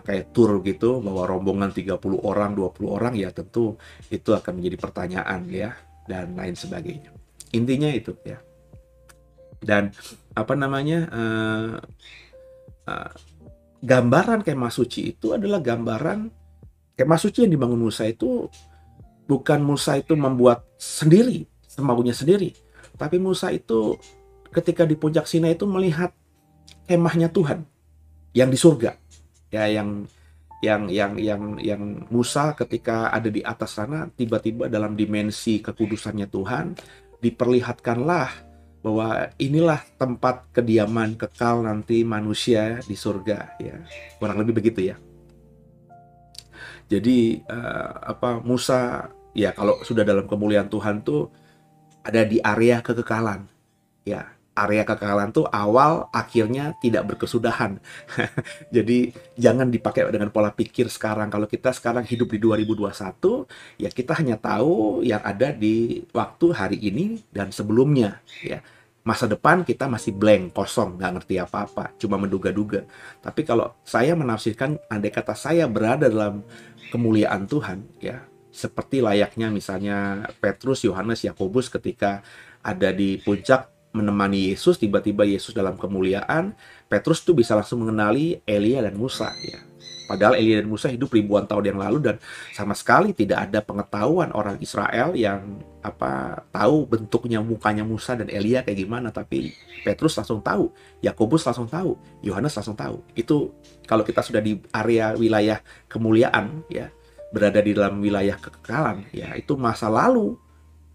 kayak tour gitu, bawa rombongan 30 orang, 20 orang, ya tentu itu akan menjadi pertanyaan ya, dan lain sebagainya. Intinya itu ya. Dan apa namanya, gambaran kemah suci itu adalah gambaran kemah suci yang dibangun Musa itu. Bukan Musa itu membuat sendiri, semaunya sendiri. Tapi Musa itu ketika di puncak Sinai itu melihat kemahnya Tuhan yang di surga. Ya, yang Musa ketika ada di atas sana, tiba-tiba dalam dimensi kekudusannya Tuhan diperlihatkanlah bahwa inilah tempat kediaman kekal nanti manusia di surga, ya. Kurang lebih begitu ya. Jadi Musa ya kalau sudah dalam kemuliaan Tuhan tuh ada di area kekekalan. Ya, area kekekalan tuh awal akhirnya tidak berkesudahan. Jadi jangan dipakai dengan pola pikir sekarang. Kalau kita sekarang hidup di 2021, ya kita hanya tahu yang ada di waktu hari ini dan sebelumnya, ya. Masa depan kita masih blank, kosong, nggak ngerti apa-apa, cuma menduga-duga. Tapi kalau saya menafsirkan, andai kata saya berada dalam kemuliaan Tuhan, ya, seperti layaknya misalnya Petrus, Yohanes, Yakobus ketika ada di puncak menemani Yesus, tiba-tiba Yesus dalam kemuliaan, Petrus tuh bisa langsung mengenali Elia dan Musa, ya. Padahal Elia dan Musa hidup ribuan tahun yang lalu dan sama sekali tidak ada pengetahuan orang Israel yang tahu bentuknya mukanya Musa dan Elia kayak gimana. Tapi Petrus langsung tahu, Yakobus langsung tahu, Yohanes langsung tahu. Itu kalau kita sudah di area wilayah kemuliaan, ya, berada di dalam wilayah kekekalan, ya, itu masa lalu,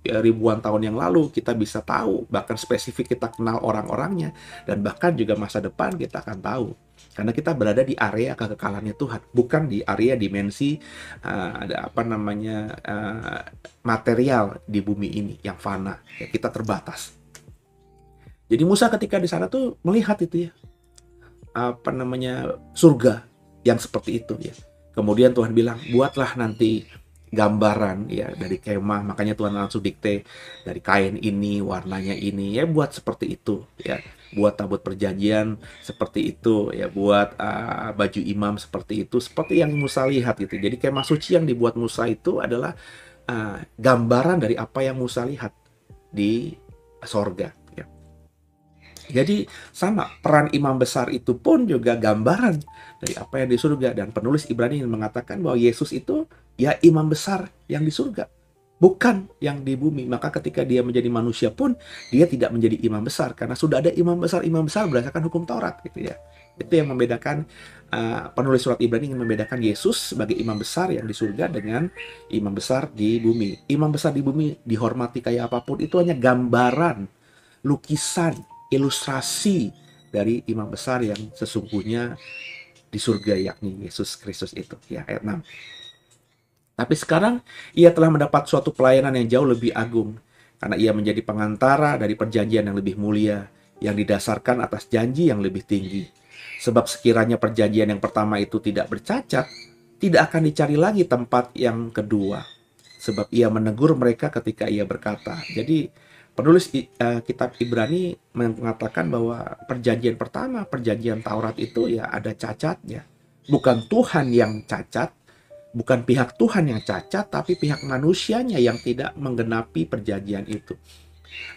ya, ribuan tahun yang lalu kita bisa tahu, bahkan spesifik kita kenal orang-orangnya, dan bahkan juga masa depan kita akan tahu. Karena kita berada di area kekekalannya Tuhan, bukan di area dimensi material di bumi ini yang fana. Ya, kita terbatas. Jadi Musa ketika di sana tuh melihat itu ya, surga yang seperti itu ya. Kemudian Tuhan bilang, buatlah nanti gambaran ya dari kemah. Makanya Tuhan langsung dikte dari kain ini, warnanya ini, ya buat seperti itu ya. Buat tabut perjanjian seperti itu ya, buat baju imam seperti itu, seperti yang Musa lihat gitu. Jadi kemah suci yang dibuat Musa itu adalah gambaran dari apa yang Musa lihat di sorga ya. Jadi sama, peran imam besar itu pun juga gambaran dari apa yang di surga. Dan penulis Ibrani mengatakan bahwa Yesus itu ya imam besar yang di surga, bukan yang di bumi. Maka ketika dia menjadi manusia pun dia tidak menjadi imam besar, karena sudah ada imam besar berdasarkan hukum Taurat gitu ya. Itu yang membedakan, penulis surat Ibrani ingin membedakan Yesus sebagai imam besar yang di surga dengan imam besar di bumi. Imam besar di bumi dihormati kayak apapun, itu hanya gambaran, lukisan, ilustrasi dari imam besar yang sesungguhnya di surga, yakni Yesus Kristus itu ya. Ayat 6. Tapi sekarang ia telah mendapat suatu pelayanan yang jauh lebih agung, karena ia menjadi pengantara dari perjanjian yang lebih mulia, yang didasarkan atas janji yang lebih tinggi. Sebab sekiranya perjanjian yang pertama itu tidak bercacat, tidak akan dicari lagi tempat yang kedua. Sebab ia menegur mereka ketika ia berkata. Jadi penulis kitab Ibrani mengatakan bahwa perjanjian pertama, perjanjian Taurat itu ya ada cacatnya. Bukan Tuhan yang cacat, bukan pihak Tuhan yang cacat, tapi pihak manusianya yang tidak menggenapi perjanjian itu.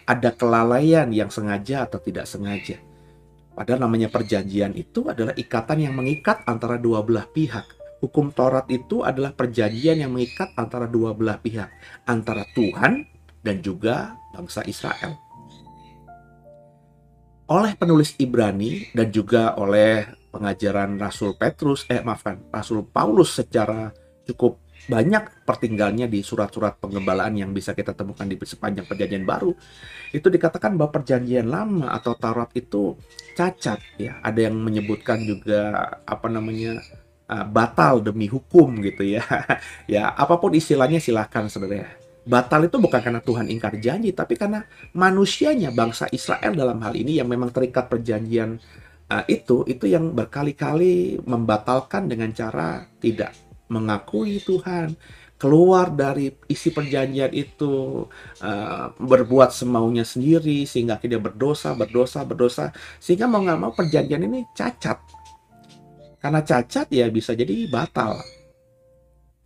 Ada kelalaian yang sengaja atau tidak sengaja. Padahal namanya perjanjian itu adalah ikatan yang mengikat antara dua belah pihak. Hukum Taurat itu adalah perjanjian yang mengikat antara dua belah pihak, antara Tuhan dan juga bangsa Israel. Oleh penulis Ibrani dan juga oleh pengajaran Rasul Paulus secara cukup banyak pertinggalnya di surat-surat penggembalaan yang bisa kita temukan di sepanjang Perjanjian Baru. Itu dikatakan bahwa Perjanjian Lama atau Taurat itu cacat, ya. Ada yang menyebutkan juga batal demi hukum gitu ya. Ya, apapun istilahnya silahkan sebenarnya. Batal itu bukan karena Tuhan ingkar janji, tapi karena manusianya, bangsa Israel dalam hal ini yang memang terikat perjanjian itu yang berkali-kali membatalkan dengan cara tidak mengakui Tuhan, keluar dari isi perjanjian itu, berbuat semaunya sendiri, sehingga akhirnya berdosa, sehingga mau nggak mau perjanjian ini cacat. Karena cacat ya bisa jadi batal.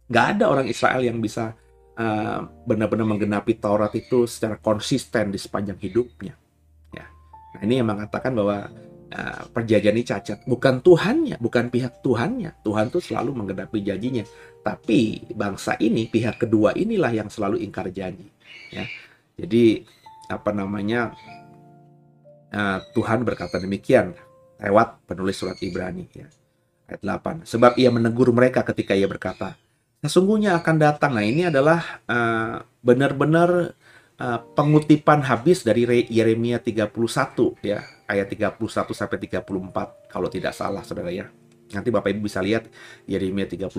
Nggak ada orang Israel yang bisa benar-benar menggenapi Taurat itu secara konsisten di sepanjang hidupnya. Ya. Nah, ini yang mengatakan bahwa perjanjian ini cacat. Bukan Tuhannya, bukan pihak Tuhannya. Tuhan tuh selalu menggenapi janjinya. Tapi bangsa ini, pihak kedua inilah yang selalu ingkar janji. Ya. Jadi Tuhan berkata demikian lewat penulis surat Ibrani. Ya. Ayat 8. Sebab ia menegur mereka ketika ia berkata, sesungguhnya akan datang. Nah, ini adalah benar-benar pengutipan habis dari Yeremia 31 ya, ayat 31 sampai 34 kalau tidak salah Saudara ya. Nanti Bapak Ibu bisa lihat Yeremia 31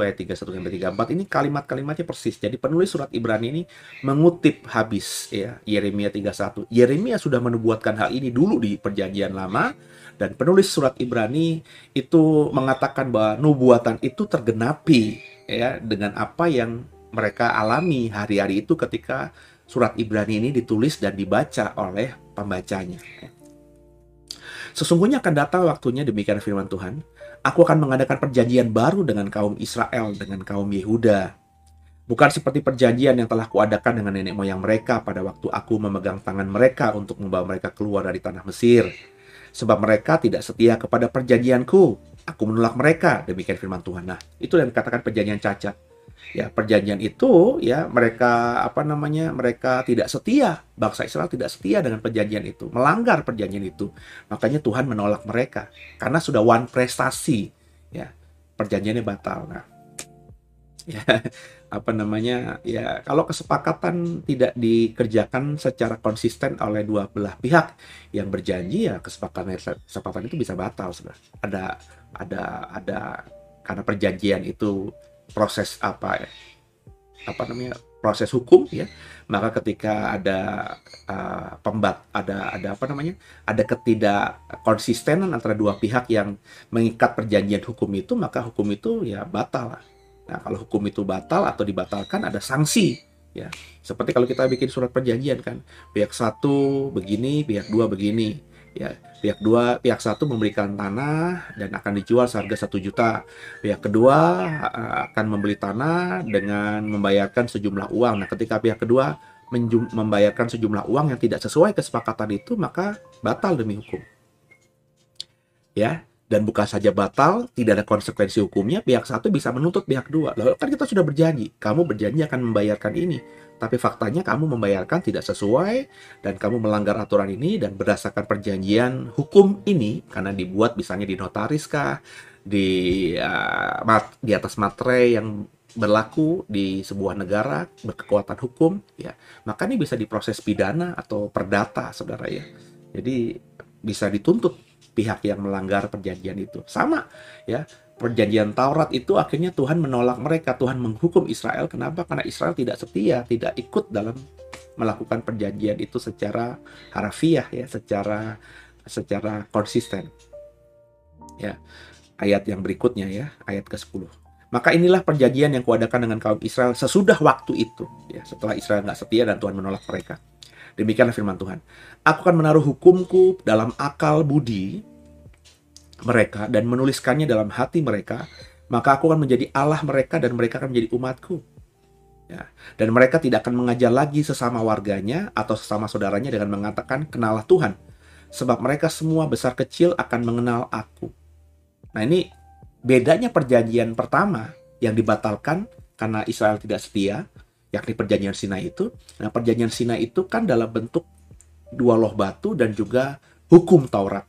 ayat 31 sampai 34, ini kalimat-kalimatnya persis. Jadi penulis surat Ibrani ini mengutip habis ya Yeremia 31. Yeremia sudah menubuatkan hal ini dulu di Perjanjian Lama, dan penulis surat Ibrani itu mengatakan bahwa nubuatan itu tergenapi ya dengan apa yang mereka alami hari-hari itu ketika surat Ibrani ini ditulis dan dibaca oleh pembacanya. Sesungguhnya akan datang waktunya, demikian firman Tuhan, aku akan mengadakan perjanjian baru dengan kaum Israel, dengan kaum Yehuda. Bukan seperti perjanjian yang telah kuadakan dengan nenek moyang mereka pada waktu aku memegang tangan mereka untuk membawa mereka keluar dari tanah Mesir. Sebab mereka tidak setia kepada perjanjianku. Aku menolak mereka, demikian firman Tuhan. Nah, itu yang dikatakan perjanjian cacat. Ya, perjanjian itu ya mereka mereka tidak setia, bangsa Israel tidak setia dengan perjanjian itu, melanggar perjanjian itu. Makanya Tuhan menolak mereka karena sudah one prestasi ya, perjanjiannya batal. Nah, ya ya kalau kesepakatan tidak dikerjakan secara konsisten oleh dua belah pihak yang berjanji, ya kesepakatan itu bisa batal sebenarnya. Ada karena perjanjian itu proses proses hukum ya, maka ketika ada ada ketidakkonsistenan antara dua pihak yang mengikat perjanjian hukum itu, maka hukum itu ya batal. Nah, kalau hukum itu batal atau dibatalkan, ada sanksi ya. Seperti kalau kita bikin surat perjanjian kan, pihak satu begini, pihak dua begini. Ya, pihak satu memberikan tanah dan akan dijual seharga 1 juta. Pihak kedua akan membeli tanah dengan membayarkan sejumlah uang. Nah, ketika pihak kedua membayarkan sejumlah uang yang tidak sesuai kesepakatan itu, maka batal demi hukum. Ya, dan bukan saja batal, tidak ada konsekuensi hukumnya, pihak satu bisa menuntut pihak dua. Lalu kan kita sudah berjanji, kamu berjanji akan membayarkan ini. Tapi faktanya kamu membayarkan tidak sesuai dan kamu melanggar aturan ini, dan berdasarkan perjanjian hukum ini, karena dibuat misalnya di notaris kah, di atas materai yang berlaku di sebuah negara berkekuatan hukum, ya, maka ini bisa diproses pidana atau perdata, saudara ya. Jadi bisa dituntut pihak yang melanggar perjanjian itu. Sama ya. Perjanjian Taurat itu akhirnya Tuhan menolak mereka, Tuhan menghukum Israel. Kenapa? Karena Israel tidak setia, tidak ikut dalam melakukan perjanjian itu secara harafiah ya, secara konsisten. Ya. Ayat yang berikutnya ya, ayat ke-10. Maka inilah perjanjian yang kuadakan dengan kaum Israel sesudah waktu itu, ya, setelah Israel nggak setia dan Tuhan menolak mereka. Demikianlah firman Tuhan. Aku akan menaruh hukumku dalam akal budi mereka dan menuliskannya dalam hati mereka, maka aku akan menjadi Allah mereka dan mereka akan menjadi umatku. Ya. Dan mereka tidak akan mengajar lagi sesama warganya atau sesama saudaranya dengan mengatakan, kenalah Tuhan. Sebab mereka semua besar kecil akan mengenal aku. Nah, ini bedanya perjanjian pertama yang dibatalkan karena Israel tidak setia, yakni perjanjian Sinai itu. Nah, perjanjian Sinai itu kan dalam bentuk 2 loh batu dan juga hukum Taurat.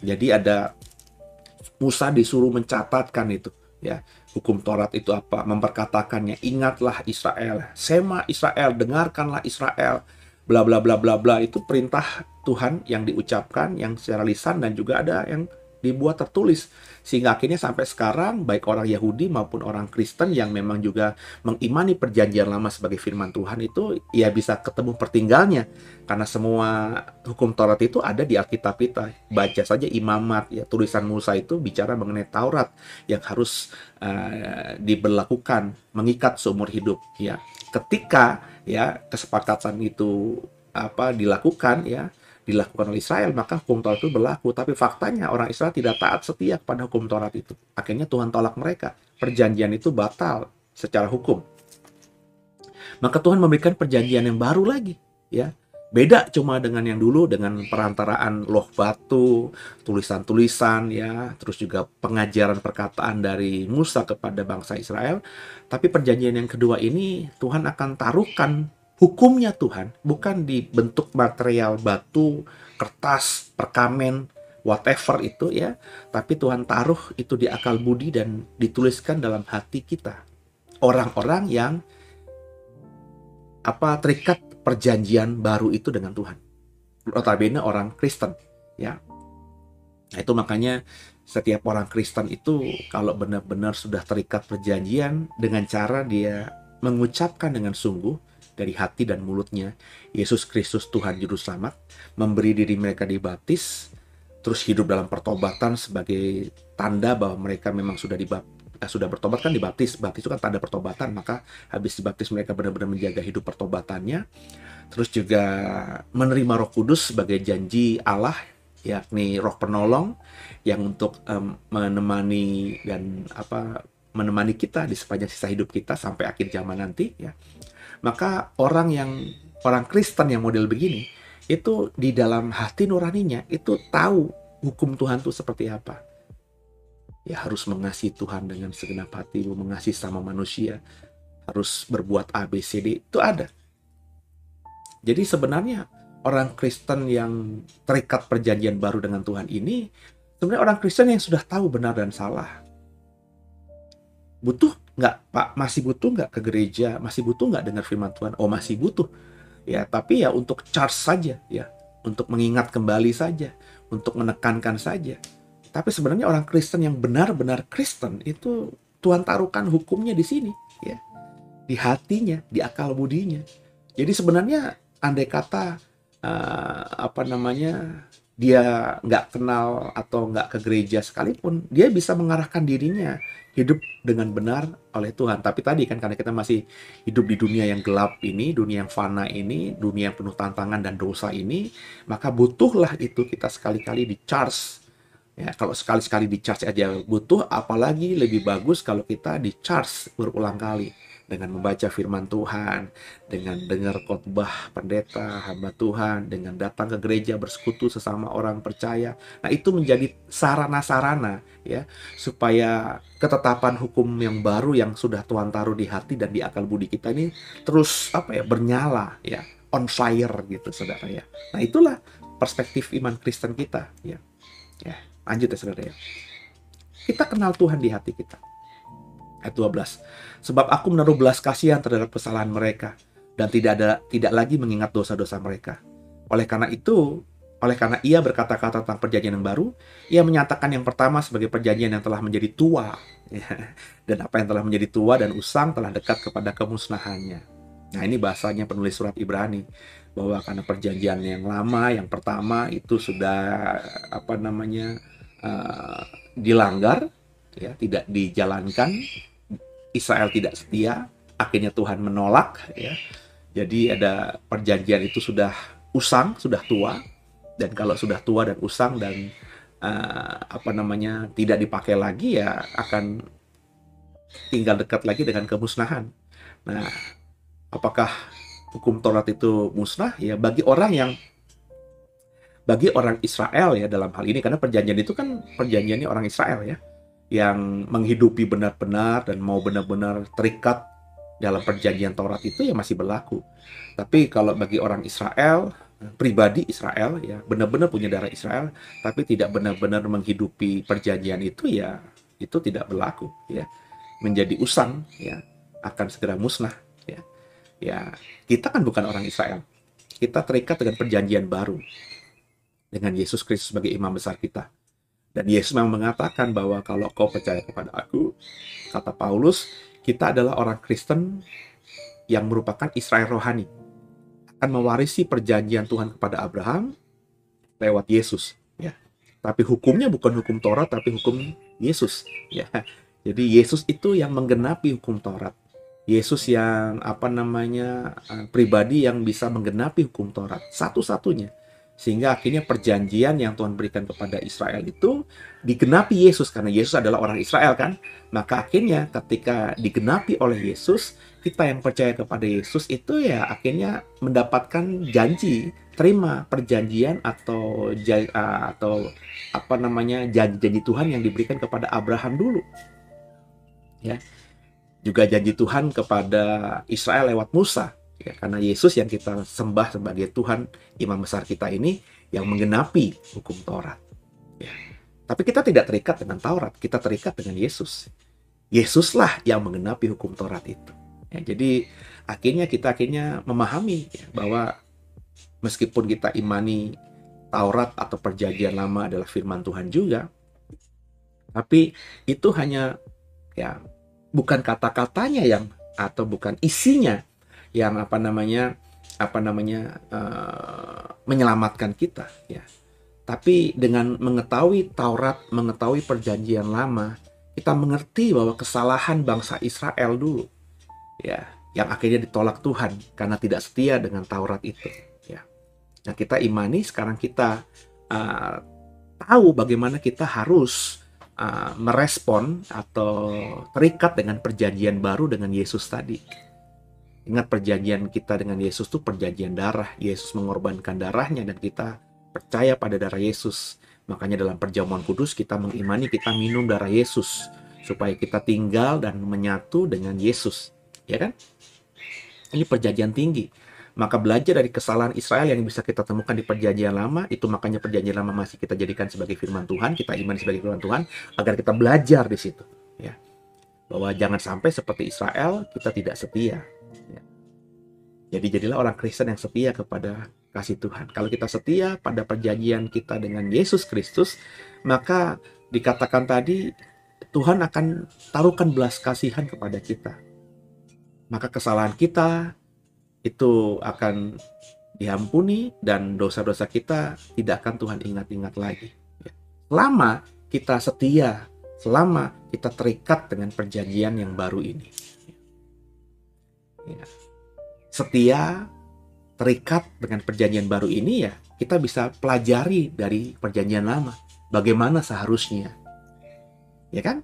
Jadi ada Musa disuruh mencatatkan itu Ya, hukum Taurat itu apa? Memperkatakannya, ingatlah Israel, sema Israel, dengarkanlah Israel, bla bla bla bla bla. Itu perintah Tuhan yang diucapkan, yang secara lisan dan juga ada yang dibuat tertulis. Sehingga akhirnya sampai sekarang baik orang Yahudi maupun orang Kristen yang memang juga mengimani perjanjian lama sebagai firman Tuhan itu ya bisa ketemu pertinggalnya. Karena semua hukum Taurat itu ada di Alkitab kita. Baca saja Imamat, ya, tulisan Musa itu bicara mengenai Taurat yang harus diberlakukan, mengikat seumur hidup. Ya, ketika ya kesepakatan itu dilakukan oleh Israel, maka hukum Taurat itu berlaku. Tapi faktanya orang Israel tidak taat setia pada hukum Taurat itu. Akhirnya Tuhan tolak mereka. Perjanjian itu batal secara hukum. Maka Tuhan memberikan perjanjian yang baru lagi, ya. Beda cuma dengan yang dulu, dengan perantaraan loh batu, tulisan-tulisan, ya, terus juga pengajaran perkataan dari Musa kepada bangsa Israel. Tapi perjanjian yang kedua ini Tuhan akan taruhkan hukumnya Tuhan, bukan di bentuk material batu, kertas, perkamen, whatever itu, ya. Tapi Tuhan taruh itu di akal budi dan dituliskan dalam hati kita. Orang-orang yang terikat perjanjian baru itu dengan Tuhan. Notabene orang Kristen, ya. Nah, itu makanya setiap orang Kristen itu kalau benar-benar sudah terikat perjanjian dengan cara dia mengucapkan dengan sungguh dari hati dan mulutnya, Yesus Kristus Tuhan Juru Selamat, memberi diri mereka dibaptis, terus hidup dalam pertobatan sebagai tanda bahwa mereka memang sudah bertobat, kan dibaptis. Baptis itu kan tanda pertobatan, maka habis dibaptis mereka benar-benar menjaga hidup pertobatannya. Terus juga menerima Roh Kudus sebagai janji Allah, yakni Roh Penolong yang untuk menemani menemani kita di sepanjang sisa hidup kita sampai akhir zaman nanti, ya. Maka orang Kristen yang model begini itu di dalam hati nuraninya itu tahu hukum Tuhan itu seperti apa. Ya, harus mengasihi Tuhan dengan segenap hati, mengasihi sama manusia, harus berbuat A, B, C, D, itu ada. Jadi sebenarnya orang Kristen yang terikat perjanjian baru dengan Tuhan ini sebenarnya orang Kristen yang sudah tahu benar dan salah. Butuh nggak, Pak? Masih butuh nggak ke gereja? Masih butuh nggak dengar firman Tuhan? Oh, masih butuh. Ya, tapi ya untuk charge saja, ya, untuk mengingat kembali saja, untuk menekankan saja. Tapi sebenarnya orang Kristen yang benar-benar Kristen itu Tuhan taruhkan hukumnya di sini, ya, di hatinya, di akal budinya. Jadi sebenarnya andai kata dia nggak kenal atau nggak ke gereja sekalipun, dia bisa mengarahkan dirinya hidup dengan benar oleh Tuhan. Tapi tadi kan karena kita masih hidup di dunia yang gelap ini, dunia yang fana ini, dunia yang penuh tantangan dan dosa ini, maka butuhlah itu kita sekali-kali di-charge. Ya, kalau sekali-sekali di-charge aja butuh, apalagi lebih bagus kalau kita di-charge berulang kali. Dengan membaca firman Tuhan, dengan dengar khotbah pendeta, hamba Tuhan, dengan datang ke gereja bersekutu sesama orang percaya. Nah, itu menjadi sarana-sarana, ya, supaya ketetapan hukum yang baru yang sudah Tuhan taruh di hati dan di akal budi kita ini terus bernyala, ya, on fire gitu, saudara, ya. Nah, itulah perspektif iman Kristen kita, ya. Ya, lanjut ya, saudara, ya. Kita kenal Tuhan di hati kita. Ayat 12. Sebab aku menaruh belas kasihan terhadap kesalahan mereka dan tidak lagi mengingat dosa-dosa mereka. Oleh karena ia berkata-kata tentang perjanjian yang baru, ia menyatakan yang pertama sebagai perjanjian yang telah menjadi tua. Dan apa yang telah menjadi tua dan usang telah dekat kepada kemusnahannya. Nah, ini bahasanya penulis surat Ibrani, bahwa karena perjanjian yang lama, yang pertama itu sudah dilanggar, ya, tidak dijalankan. Israel tidak setia, akhirnya Tuhan menolak, ya. Jadi ada perjanjian itu sudah usang, sudah tua, dan kalau sudah tua dan usang dan tidak dipakai lagi, ya akan tinggal dekat lagi dengan kemusnahan. Nah, apakah hukum Taurat itu musnah? Ya, bagi orang Israel, ya, dalam hal ini, karena perjanjian itu kan perjanjiannya orang Israel, ya, yang menghidupi benar-benar dan mau benar-benar terikat dalam perjanjian Taurat itu, ya masih berlaku. Tapi kalau bagi orang Israel, pribadi Israel, ya, benar-benar punya darah Israel, tapi tidak benar-benar menghidupi perjanjian itu, ya itu tidak berlaku, ya. Menjadi usang, ya, akan segera musnah, ya. Ya, kita kan bukan orang Israel. Kita terikat dengan perjanjian baru dengan Yesus Kristus sebagai imam besar kita. Dan Yesus memang mengatakan bahwa kalau kau percaya kepada aku, kata Paulus, kita adalah orang Kristen yang merupakan Israel rohani, akan mewarisi perjanjian Tuhan kepada Abraham lewat Yesus, ya. Tapi hukumnya bukan hukum Taurat, tapi hukum Yesus, ya. Jadi Yesus itu yang menggenapi hukum Taurat. Yesus yang pribadi yang bisa menggenapi hukum Taurat satu-satunya. Sehingga akhirnya perjanjian yang Tuhan berikan kepada Israel itu digenapi Yesus, karena Yesus adalah orang Israel kan. Maka akhirnya ketika digenapi oleh Yesus, kita yang percaya kepada Yesus itu ya akhirnya mendapatkan janji, terima perjanjian atau janji Tuhan yang diberikan kepada Abraham dulu, ya. Juga janji Tuhan kepada Israel lewat Musa, ya, karena Yesus yang kita sembah sebagai Tuhan, imam besar kita ini yang menggenapi hukum Taurat, ya. Tapi kita tidak terikat dengan Taurat, kita terikat dengan Yesus. Yesuslah yang menggenapi hukum Taurat itu, ya. Jadi kita memahami, ya, bahwa meskipun kita imani Taurat atau perjanjian lama adalah firman Tuhan juga, tapi itu hanya, ya, bukan kata-katanya yang, atau bukan isinya yang menyelamatkan kita, ya. Tapi dengan mengetahui Taurat, mengetahui perjanjian lama, kita mengerti bahwa kesalahan bangsa Israel dulu, ya, yang akhirnya ditolak Tuhan karena tidak setia dengan Taurat itu, ya. Nah, kita imani sekarang kita tahu bagaimana kita harus merespon atau terikat dengan perjanjian baru dengan Yesus tadi. Ingat, perjanjian kita dengan Yesus itu perjanjian darah. Yesus mengorbankan darahnya dan kita percaya pada darah Yesus. Makanya dalam perjamuan kudus kita mengimani, kita minum darah Yesus supaya kita tinggal dan menyatu dengan Yesus, ya kan? Ini perjanjian tinggi. Maka belajar dari kesalahan Israel yang bisa kita temukan di perjanjian lama, itu makanya perjanjian lama masih kita jadikan sebagai firman Tuhan, kita imani sebagai firman Tuhan, agar kita belajar di situ, ya. Bahwa jangan sampai seperti Israel, kita tidak setia, ya. Jadi jadilah orang Kristen yang setia kepada kasih Tuhan. Kalau kita setia pada perjanjian kita dengan Yesus Kristus, maka dikatakan tadi, Tuhan akan taruhkan belas kasihan kepada kita. Maka kesalahan kita itu akan diampuni dan dosa-dosa kita tidak akan Tuhan ingat-ingat lagi, ya. Selama kita setia, selama kita terikat dengan perjanjian yang baru ini, ya. Setia, terikat dengan perjanjian baru ini, ya, kita bisa pelajari dari perjanjian lama bagaimana seharusnya, ya kan?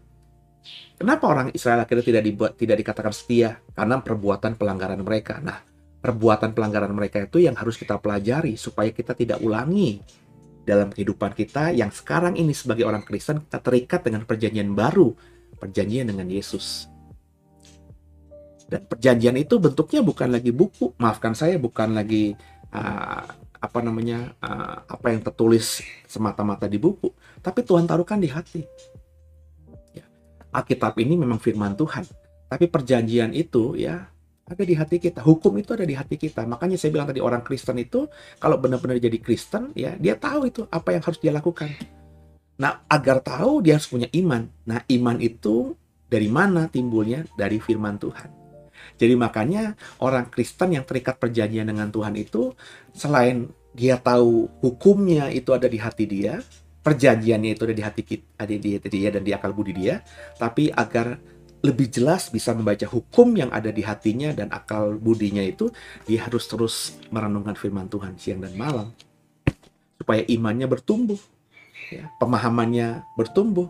Kenapa orang Israel akhirnya tidak dikatakan setia? Karena perbuatan pelanggaran mereka. Nah, perbuatan pelanggaran mereka itu yang harus kita pelajari supaya kita tidak ulangi dalam kehidupan kita yang sekarang ini sebagai orang Kristen. Kita terikat dengan perjanjian baru, perjanjian dengan Yesus. Dan perjanjian itu bentuknya bukan lagi buku, maafkan saya, bukan lagi apa yang tertulis semata-mata di buku, tapi Tuhan taruhkan di hati, ya. Alkitab ini memang firman Tuhan, tapi perjanjian itu, ya, ada di hati kita. Hukum itu ada di hati kita. Makanya saya bilang tadi, orang Kristen itu kalau benar-benar jadi Kristen, ya, dia tahu itu apa yang harus dia lakukan. Nah, agar tahu dia harus punya iman. Nah, iman itu dari mana timbulnya? Dari firman Tuhan. Jadi makanya orang Kristen yang terikat perjanjian dengan Tuhan itu, selain dia tahu hukumnya itu ada di hati dia, perjanjiannya itu ada di hati kita, ada di hati dia dan di akal budi dia, tapi agar lebih jelas bisa membaca hukum yang ada di hatinya dan akal budinya itu, dia harus terus merenungkan firman Tuhan siang dan malam supaya imannya bertumbuh, ya, pemahamannya bertumbuh,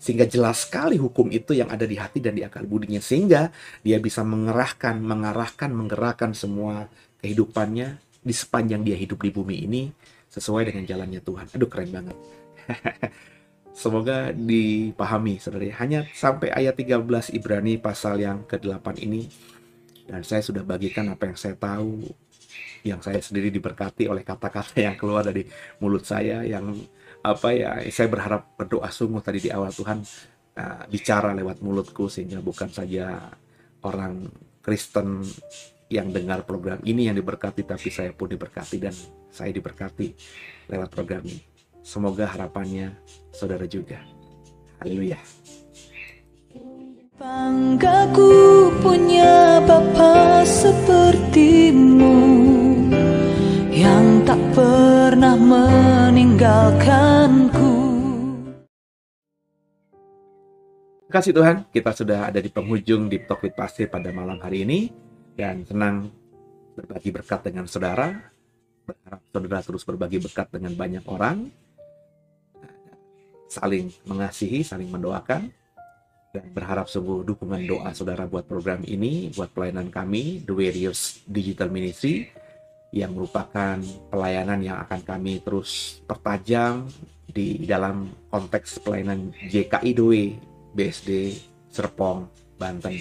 sehingga jelas sekali hukum itu yang ada di hati dan di akal budinya, sehingga dia bisa mengarahkan, menggerakkan semua kehidupannya di sepanjang dia hidup di bumi ini sesuai dengan jalannya Tuhan. Aduh, keren banget. Semoga dipahami, saudara. Hanya sampai ayat 13 Ibrani pasal yang ke-8 ini. Dan saya sudah bagikan apa yang saya tahu, yang saya sendiri diberkati oleh kata-kata yang keluar dari mulut saya, yang saya berharap berdoa sungguh tadi di awal, Tuhan bicara lewat mulutku, sehingga bukan saja orang Kristen yang dengar program ini yang diberkati, tapi saya pun diberkati dan saya diberkati lewat program ini. Semoga harapannya saudara juga. Haleluya. Banggaku punya Bapa sepertimu yang tak pernah meninggalkanku. Terima kasih Tuhan, kita sudah ada di penghujung Deep Talk with Pastor pada malam hari ini, dan senang berbagi berkat dengan saudara. Berharap saudara terus berbagi berkat dengan banyak orang, saling mengasihi, saling mendoakan, dan berharap sungguh dukungan doa saudara buat program ini, buat pelayanan kami, The Warriors Digital Ministry, yang merupakan pelayanan yang akan kami terus pertajam di dalam konteks pelayanan JKI Doe BSD Serpong, Banten.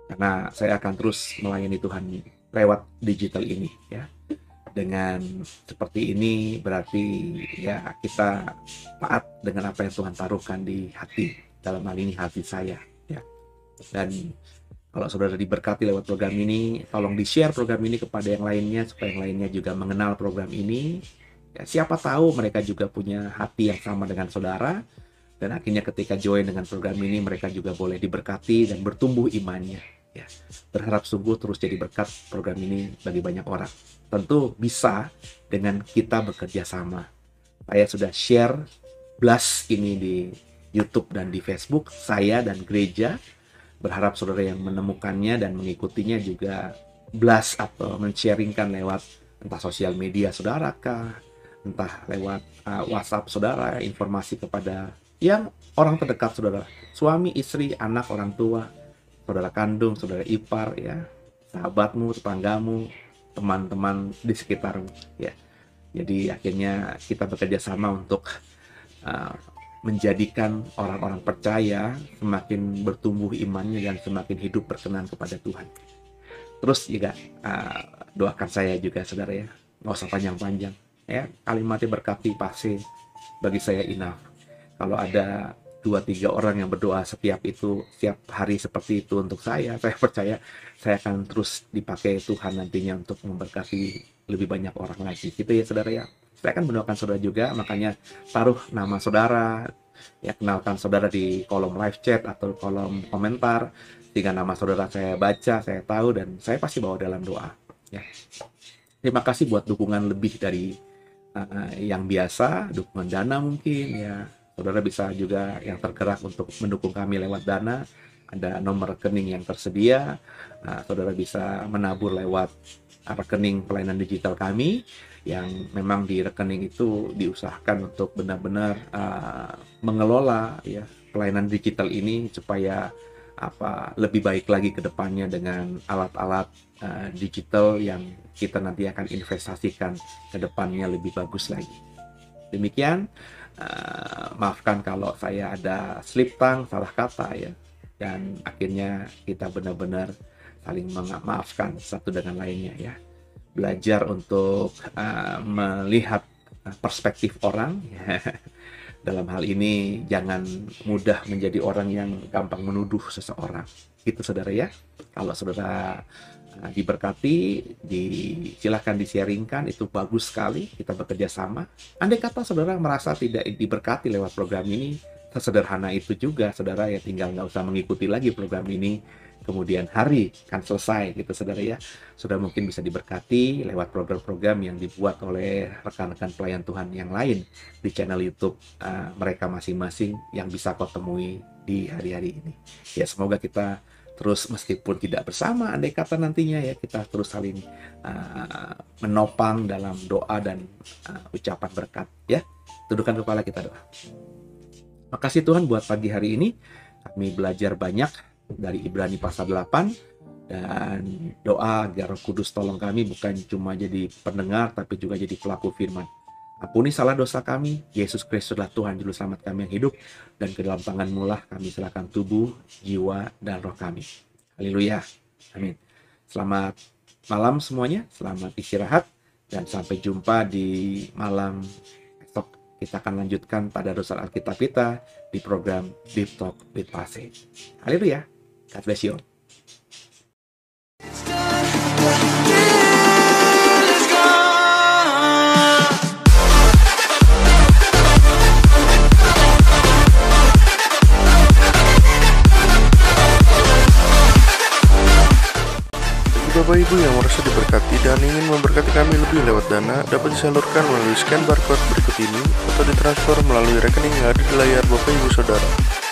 Karena saya akan terus melayani Tuhan lewat digital ini, ya. Dengan seperti ini berarti ya kita taat dengan apa yang Tuhan taruhkan di hati, dalam hal ini hati saya, ya. Dan kalau saudara diberkati lewat program ini, tolong di-share program ini kepada yang lainnya, supaya yang lainnya juga mengenal program ini. Ya, siapa tahu mereka juga punya hati yang sama dengan saudara, dan akhirnya ketika join dengan program ini, mereka juga boleh diberkati dan bertumbuh imannya. Ya, berharap sungguh terus jadi berkat program ini bagi banyak orang. Tentu bisa dengan kita bekerja sama. Saya sudah share blast ini di YouTube dan di Facebook, saya dan gereja. Berharap saudara yang menemukannya dan mengikutinya juga blast atau men-sharingkan lewat entah sosial media saudara kah, entah lewat WhatsApp saudara, informasi kepada yang orang terdekat saudara, suami, istri, anak, orang tua, saudara kandung, saudara ipar, ya, sahabatmu, tetanggamu, teman-teman di sekitarmu, ya. Jadi akhirnya kita bekerja sama untuk menjadikan orang-orang percaya semakin bertumbuh imannya dan semakin hidup berkenan kepada Tuhan. Terus juga doakan saya juga saudara, ya, nggak usah panjang-panjang, ya, kalimatnya berkati pasti bagi saya enough. Kalau ada 2-3 orang yang berdoa setiap hari seperti itu untuk saya percaya saya akan terus dipakai Tuhan nantinya untuk memberkati lebih banyak orang lagi, gitu ya saudara, ya. Saya akan mendoakan saudara juga, makanya taruh nama saudara, ya, kenalkan saudara di kolom live chat atau kolom komentar, sehingga nama saudara saya baca, saya tahu, dan saya pasti bawa dalam doa, ya. Terima kasih buat dukungan lebih dari yang biasa, dukungan dana mungkin, ya. Saudara bisa juga yang tergerak untuk mendukung kami lewat dana, ada nomor rekening yang tersedia. Saudara bisa menabur lewat rekening pelayanan digital kami, yang memang di rekening itu diusahakan untuk benar-benar mengelola, ya, pelayanan digital ini supaya lebih baik lagi ke depannya dengan alat-alat digital yang kita nanti akan investasikan ke depannya lebih bagus lagi. Demikian. Maafkan kalau saya ada slip tongue, salah kata, ya, dan akhirnya kita benar-benar saling memaafkan satu dengan lainnya, ya. Belajar untuk melihat perspektif orang, ya. Dalam hal ini jangan mudah menjadi orang yang gampang menuduh seseorang, gitu saudara, ya. Kalau saudara diberkati, silahkan di-sharingkan, itu bagus sekali, kita bekerja sama. Andai kata saudara merasa tidak diberkati lewat program ini, sesederhana itu juga saudara, ya, tinggal nggak usah mengikuti lagi program ini, kemudian hari kan selesai, gitu saudara, ya. Saudara mungkin bisa diberkati lewat program-program yang dibuat oleh rekan-rekan pelayan Tuhan yang lain di channel YouTube mereka masing-masing yang bisa kau temui di hari-hari ini. Ya, semoga kita terus, meskipun tidak bersama, andai kata nantinya, ya, kita terus saling menopang dalam doa dan ucapan berkat, ya. Tundukkan kepala, kita doa. Makasih Tuhan buat pagi hari ini, kami belajar banyak dari Ibrani pasal 8, dan doa agar Roh Kudus tolong kami bukan cuma jadi pendengar, tapi juga jadi pelaku firman. Ampuni salah dosa kami, Yesus Kristus adalah Tuhan Juru Selamat kami yang hidup, dan ke dalam tangan-Mu lah kami serahkan tubuh, jiwa, dan roh kami. Haleluya, amin. Selamat malam semuanya, selamat istirahat, dan sampai jumpa di malam esok. Kita akan lanjutkan pada dosa Alkitab kita di program Deep Talk with Passage. Haleluya. God bless you. Bapak Ibu yang merasa diberkati dan ingin memberkati kami lebih lewat dana, dapat disalurkan melalui scan barcode berikut ini atau ditransfer melalui rekening yang ada di layar Bapak Ibu Saudara.